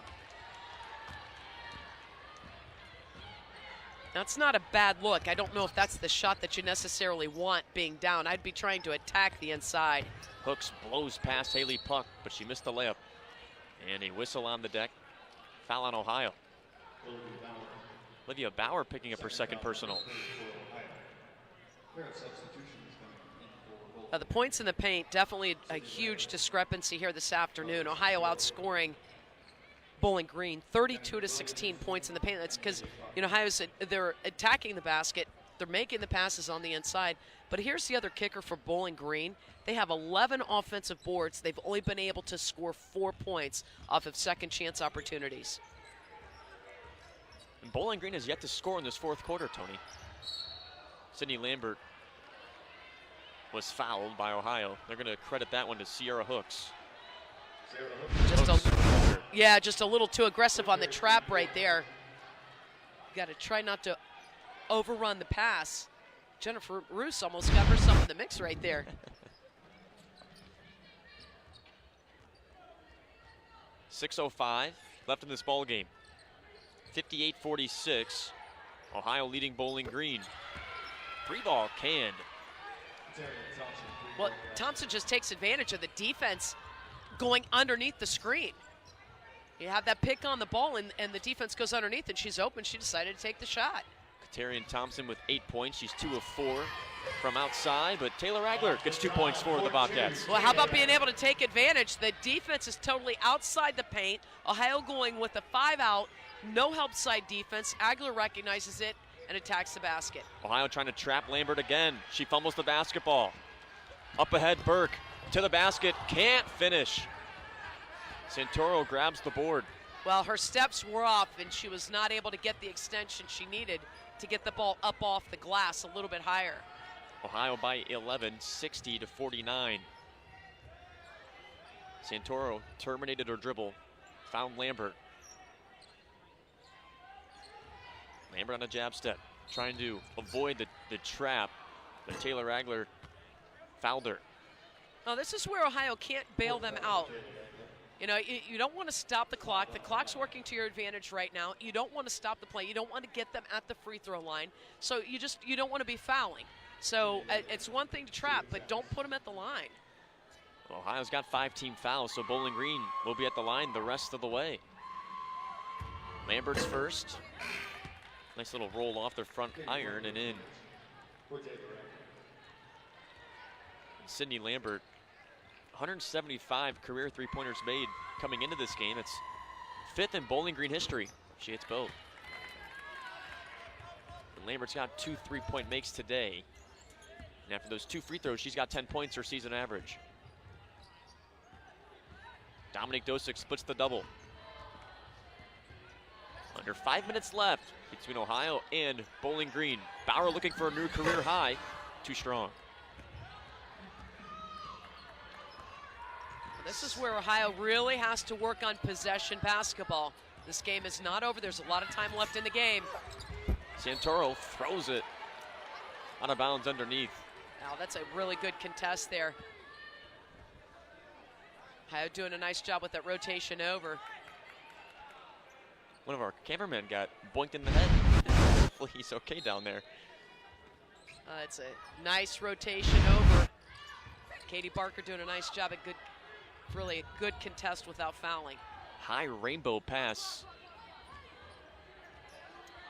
That's not a bad look. I don't know if that's the shot that you necessarily want being down. I'd be trying to attack the inside. Hooks blows past Haley Puck, but she missed the layup. And a whistle on the deck. Foul on Ohio. Olivia Bauer picking up her second personal. The points in the paint, definitely a huge discrepancy here this afternoon. Ohio outscoring Bowling Green 32-16 points in the paint. That's because, you know, they're attacking the basket. They're making the passes on the inside. But here's the other kicker for Bowling Green. They have 11 offensive boards. They've only been able to score 4 points off of second chance opportunities. And Bowling Green has yet to score in this fourth quarter, Tony. Sydney Lambert was fouled by Ohio. They're going to credit that one to Sierra Hooks. Just a little too aggressive on the trap right there. You got to try not to overrun the pass. Jennifer Roos almost got herself in the mix right there. 6:05 left in this ball game. 58-46. Ohio leading Bowling Green. 3-ball canned. Well, Thompson just takes advantage of the defense going underneath the screen. You have that pick on the ball, and the defense goes underneath, and she's open. She decided to take the shot. Katarian Thompson with 8 points. She's 2 of 4 from outside, but Taylor Agler gets 2 points for the Bobcats. Well, how about being able to take advantage? The defense is totally outside the paint. Ohio going with a 5-out, no help side defense. Agler recognizes it and attacks the basket. Ohio trying to trap Lambert again. She fumbles the basketball. Up ahead, Burke to the basket, can't finish. Santoro grabs the board. Well, her steps were off, and she was not able to get the extension she needed to get the ball up off the glass a little bit higher. Ohio by 11, 60-49. Santoro terminated her dribble, found Lambert. Lambert on a jab step, trying to avoid the trap, but Taylor Agler fouled her. Oh, this is where Ohio can't bail them out. You know, you don't want to stop the clock. The clock's working to your advantage right now. You don't want to stop the play. You don't want to get them at the free throw line. So you don't want to be fouling. So it's one thing to trap, but don't put them at the line. Ohio's got 5 team fouls, so Bowling Green will be at the line the rest of the way. Lambert's first. Nice little roll off their front iron and in. Sydney Lambert, 175 career three-pointers made coming into this game. It's 5th in Bowling Green history. She hits both. And Lambert's got 2 3-point makes today. And after those 2 free throws, she's got 10 points her season average. Dominique Dosick splits the double. Under 5 minutes left between Ohio and Bowling Green. Bauer looking for a new career high. Too strong. This is where Ohio really has to work on possession basketball. This game is not over. There's a lot of time left in the game. Santoro throws it out of bounds underneath. Now that's a really good contest there. Ohio doing a nice job with that rotation over. One of our cameramen got boinked in the head. Hopefully he's okay down there. It's a nice rotation over. Katie Barker doing a nice job at really a good contest without fouling. High rainbow pass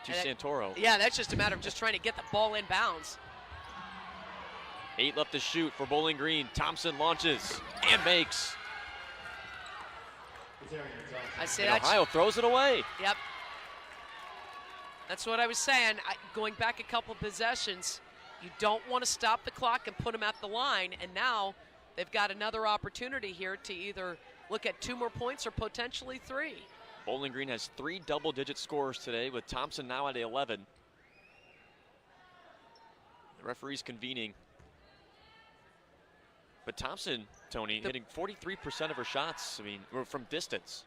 to Santoro. Yeah, that's just a matter of just trying to get the ball in bounds. 8 left to shoot for Bowling Green. Thompson launches and makes. I say and Ohio throws it away. Yep. That's what I was saying. Going back a couple possessions, you don't want to stop the clock and put them at the line. And now they've got another opportunity here to either look at 2 more points or potentially 3. Bowling Green has 3 double-digit scorers today, with Thompson now at 11. The referee's convening. But Thompson, Tony, hitting 43% of her shots, from distance.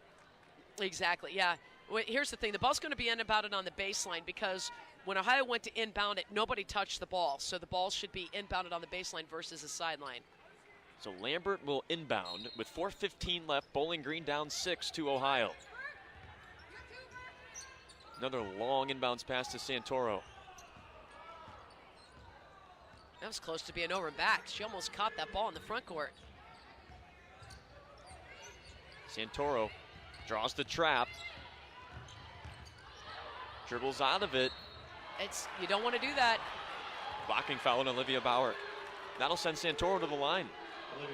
Exactly, yeah. Well, here's the thing. The ball's going to be inbounded on the baseline because when Ohio went to inbound it, nobody touched the ball. So the ball should be inbounded on the baseline versus the sideline. So Lambert will inbound with 4:15 left. Bowling Green down 6 to Ohio. Another long inbounds pass to Santoro. That was close to being over and back. She almost caught that ball in the front court. Santoro draws the trap. Dribbles out of it. You don't want to do that. Blocking foul on Olivia Bauer. That'll send Santoro to the line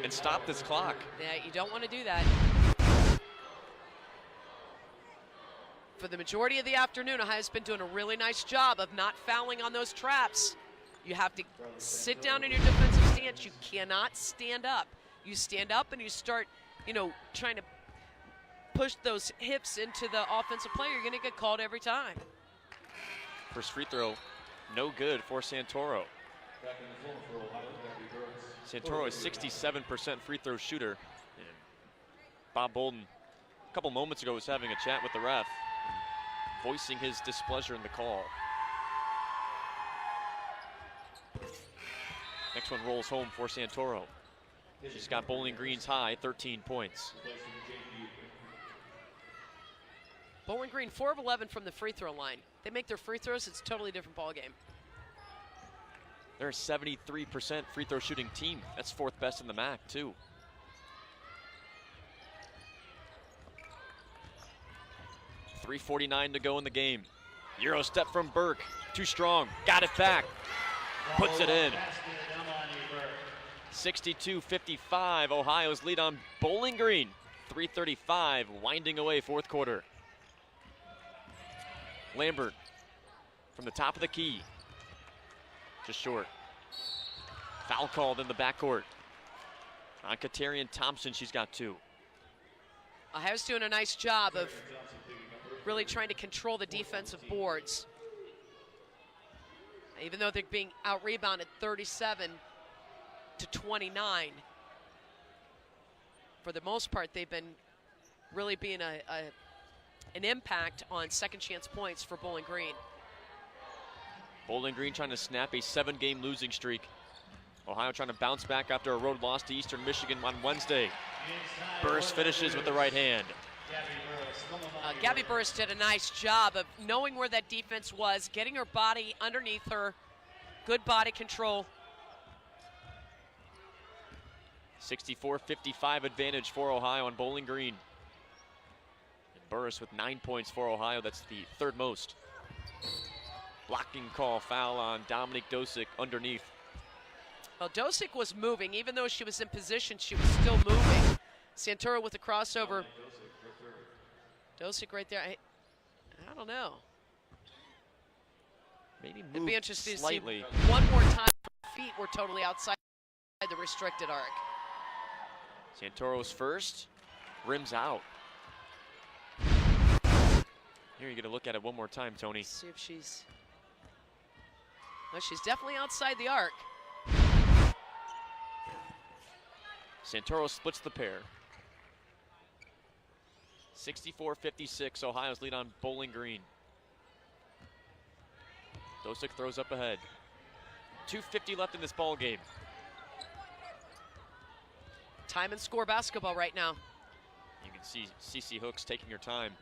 and stop this clock. Yeah, you don't want to do that. For the majority of the afternoon, Ohio's been doing a really nice job of not fouling on those traps. You have to sit down in your defensive stance. You cannot stand up. You stand up and you start, trying to push those hips into the offensive play. You're going to get called every time. First free throw, no good for Santoro. Santoro is 67% free throw shooter. And Bob Bolden, a couple moments ago, was having a chat with the ref, voicing his displeasure in the call. Next one rolls home for Santoro. She's got Bowling Green's high, 13 points. Bowling Green, 4 of 11 from the free throw line. They make their free throws, it's a totally different ball game. They're a 73% free throw shooting team. That's 4th best in the MAC, too. .349 to go in the game. Euro step from Burke, too strong, got it back, puts it in. 62-55, Ohio's lead on Bowling Green. 3:35, winding away 4th quarter. Lambert from the top of the key. Just short. Foul called in the backcourt. On Katarian Thompson, she's got 2. Ohio's doing a nice job of really trying to control the defensive boards. Even though they're being out-rebounded 37-29, for the most part, they've been really being an impact on second chance points for Bowling Green. Bowling Green trying to snap a 7-game losing streak. Ohio trying to bounce back after a road loss to Eastern Michigan on Wednesday. Burris finishes with the right hand. Gabby Burris did a nice job of knowing where that defense was, getting her body underneath her. Good body control. 64-55 advantage for Ohio on Bowling Green. And Burris with 9 points for Ohio. That's the third most. Blocking call, foul on Dominique Dosick underneath. Well, Dosick was moving. Even though she was in position, she was still moving. Santoro with the crossover. Dosick right there. I don't know. Maybe It'd move be interesting slightly. to see one more time. Her feet were totally outside the restricted arc. Santoro's first. Rims out. Here you get a look at it one more time, Tony. Let's see if she's... Well, she's definitely outside the arc. Santoro splits the pair. 64-56, Ohio's lead on Bowling Green. Dosick throws up ahead. 2:50 left in this ball game. Time and score basketball right now. You can see CeCe Hooks taking her time.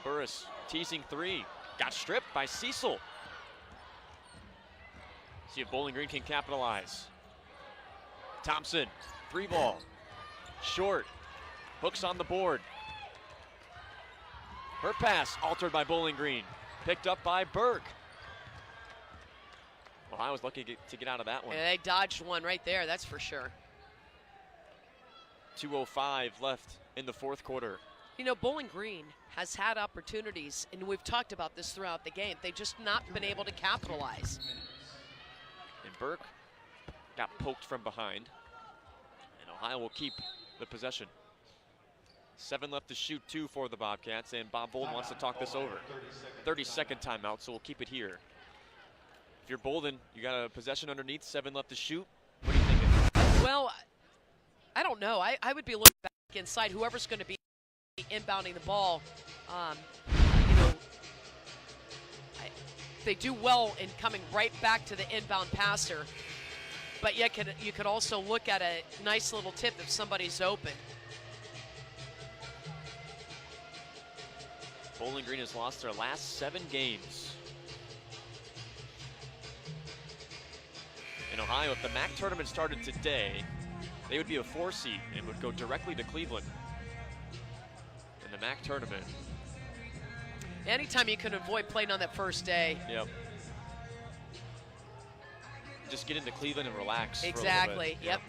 Burris teasing three. Got stripped by Cecil. See if Bowling Green can capitalize. Thompson, 3-ball. Short. Hooks on the board. Her pass altered by Bowling Green. Picked up by Burke. Ohio's lucky to get out of that one. Yeah, they dodged one right there, that's for sure. 2:05 left in the fourth quarter. You know, Bowling Green has had opportunities, and we've talked about this throughout the game. They've just not been able to capitalize. And Burke got poked from behind. And Ohio will keep the possession. 7 left to shoot, 2 for the Bobcats, and Bob Bolden wants to talk this over. 30-second timeout, so we'll keep it here. If you're Bolden, you got a possession underneath, 7 left to shoot. What are you thinking? Well, I don't know. I would be looking back inside. Whoever's going to be inbounding the ball, you know, they do well in coming right back to the inbound passer. But yet you could also look at a nice little tip if somebody's open. Bowling Green has lost their last 7 games. In Ohio, if the MAC tournament started today, they would be a 4 seed and would go directly to Cleveland in the MAC tournament. Anytime you can avoid playing on that first day. Yep. Just get into Cleveland and relax. Exactly, for a little bit. yep.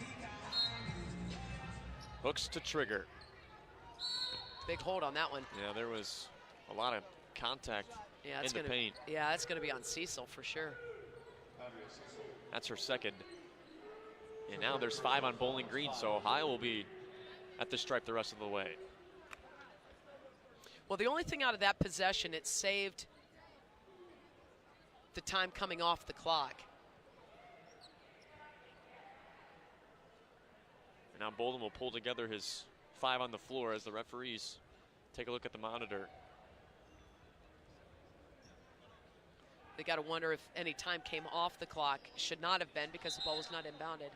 Hooks to trigger. Big hold on that one. Yeah, there was a lot of contact in the paint. Yeah, that's going to be on Cecil for sure. That's her second. And now there's 5 on Bowling Green, so Ohio will be at the stripe the rest of the way. Well, the only thing out of that possession, it saved the time coming off the clock. And now Bolden will pull together his 5 on the floor as the referees take a look at the monitor. They got to wonder if any time came off the clock. Should not have been because the ball was not inbounded.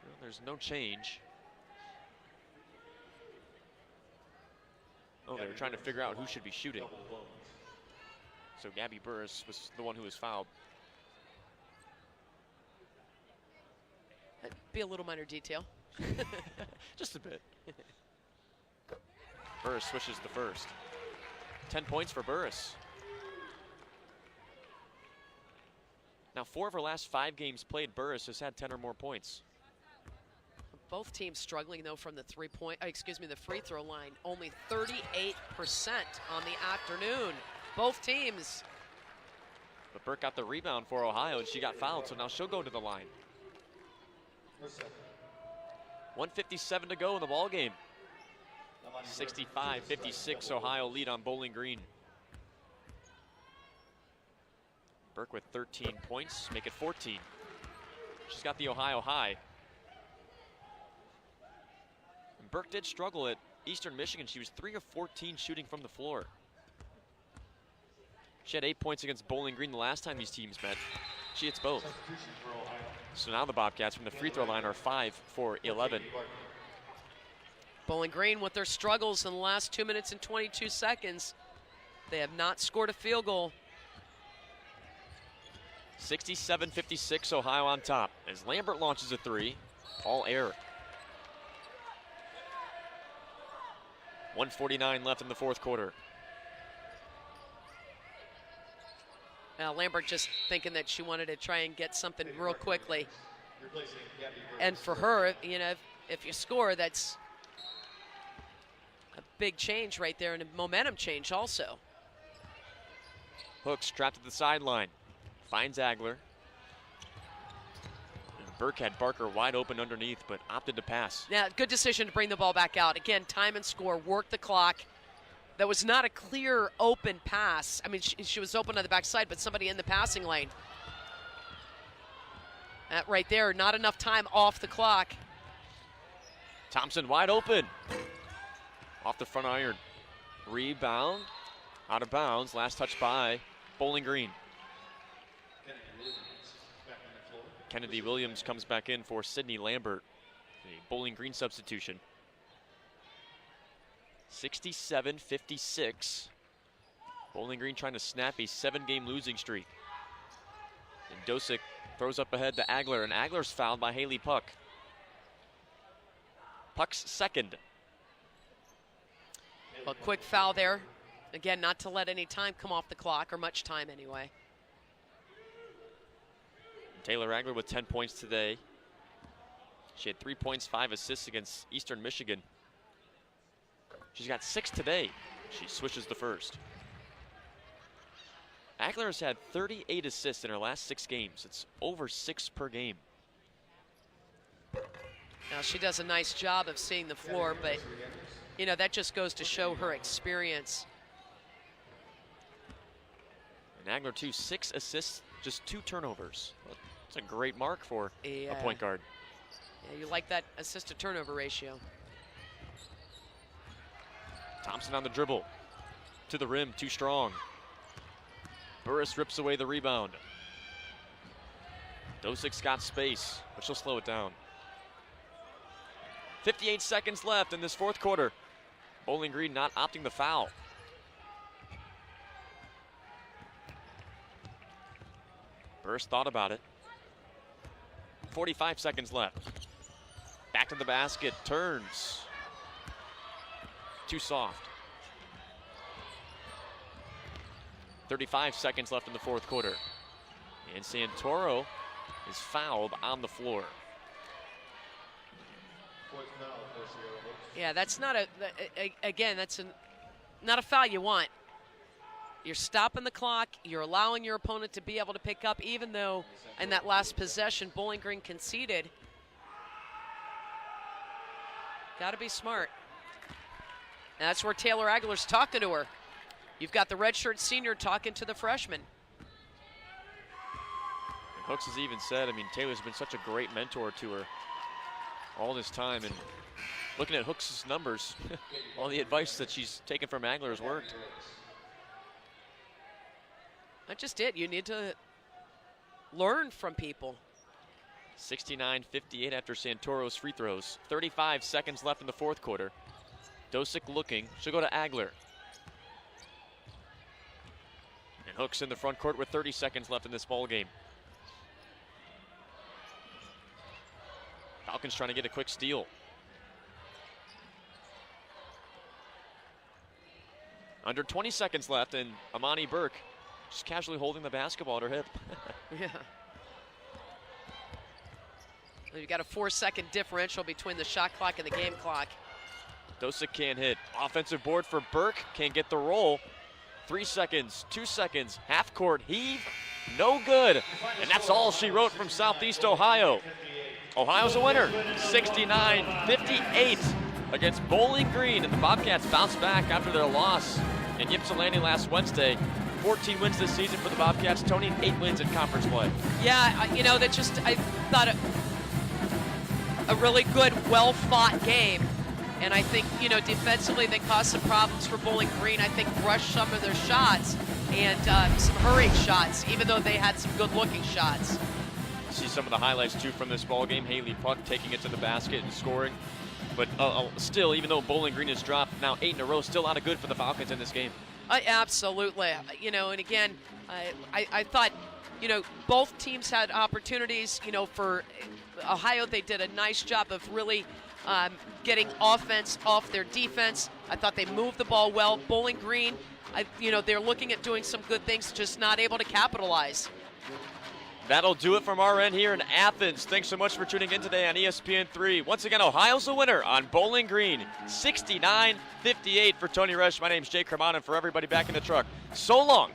Well, there's no change. Oh, they were trying to figure out who should be shooting. So Gabby Burris was the one who was fouled. That'd be a little minor detail. Just a bit. Burris swishes the first. 10 points for Burris. Now 4 of her last 5 games played, Burris has had 10 or more points. Both teams struggling though from the the free throw line. Only 38% on the afternoon. Both teams. But Burke got the rebound for Ohio and she got fouled, so now she'll go to the line. 1:57 to go in the ball game. 65-56 Ohio lead on Bowling Green. Burke with 13 points, make it 14. She's got the Ohio high. And Burke did struggle at Eastern Michigan. She was 3 of 14 shooting from the floor. She had 8 points against Bowling Green the last time these teams met. She hits both. So now the Bobcats from the free throw line are 5 for 11. Bowling Green with their struggles in the last 2 minutes and 22 seconds. They have not scored a field goal. 67-56 Ohio on top as Lambert launches a three. All air. 1:49 left in the fourth quarter. Now Lambert just thinking that she wanted to try and get something real quickly. And for her, you know, if you score, that's a big change right there and a momentum change also. Hooks trapped at the sideline. Finds Agler. And Burke had Barker wide open underneath, but opted to pass. Now, good decision to bring the ball back out. Again, time and score, work the clock. That was not a clear open pass. I mean, she was open on the backside, but somebody in the passing lane. That right there, not enough time off the clock. Thompson wide open. Off the front iron. Rebound. Out of bounds. Last touch by Bowling Green. Kennedy Williams comes back in for Sydney Lambert. The Bowling Green substitution. 67-56. Bowling Green trying to snap a 7-game losing streak. And Dosick throws up ahead to Agler, and Agler's fouled by Haley Puck. Puck's second. A quick foul there. Again, not to let any time come off the clock, or much time anyway. Taylor Agler with 10 points today. She had 3 points, 5 assists against Eastern Michigan. She's got 6 today. She switches the first. Agler has had 38 assists in her last 6 games. It's over 6 per game. Now she does a nice job of seeing the floor, but you know, that just goes to show her experience. And Agler too, 6 assists, just 2 turnovers. It's a great mark for a point guard. Yeah, you like that assist to turnover ratio. Thompson on the dribble. To the rim, too strong. Burris rips away the rebound. Dosick's got space, but she'll slow it down. 58 seconds left in this fourth quarter. Bowling Green not opting the foul. Burris thought about it. 45 seconds left. Back to the basket, turns. Too soft. 35 seconds left in the fourth quarter. And Santoro is fouled on the floor. Yeah, that's not again, that's not a foul you want. You're stopping the clock. You're allowing your opponent to be able to pick up, even though in that last possession, Bowling Green conceded. Got to be smart. And that's where Taylor Agler's talking to her. You've got the redshirt senior talking to the freshman. And Hooks has even said, I mean, Taylor's been such a great mentor to her all this time. And looking at Hooks' numbers, all the advice that she's taken from Agler has worked. That's just it. You need to learn from people. 69-58 after Santoro's free throws. 35 seconds left in the fourth quarter. Dosick looking. She'll go to Agler. And Hooks in the front court with 30 seconds left in this ball game. Falcons trying to get a quick steal. Under 20 seconds left, and Amani Burke just casually holding the basketball at her hip. Yeah. Well, you've got a 4-second differential between the shot clock and the game clock. Dosick can't hit. Offensive board for Burke. Can't get the roll. 3 seconds, 2 seconds, half court heave. No good. And that's all she wrote from Southeast Ohio. Ohio's a winner, 69-58. against Bowling Green, and the Bobcats bounced back after their loss in Ypsilanti last Wednesday. 14 wins this season for the Bobcats, Tony, 8 wins in conference play. Yeah, I thought a really good, well-fought game. And I think, defensively they caused some problems for Bowling Green. I think rushed some of their shots and some hurried shots, even though they had some good-looking shots. See some of the highlights, too, from this ball game. Haley Puck taking it to the basket and scoring. But still, even though Bowling Green has dropped now 8 in a row, still not a good for the Falcons in this game. Absolutely. And again, I thought, both teams had opportunities. For Ohio, they did a nice job of really getting offense off their defense. I thought they moved the ball well. Bowling Green, they're looking at doing some good things, just not able to capitalize. That'll do it from our end here in Athens. Thanks so much for tuning in today on ESPN3. Once again, Ohio's the winner on Bowling Green. 69-58 for Tony Rush. My name's Jake Cremon, and for everybody back in the truck, so long.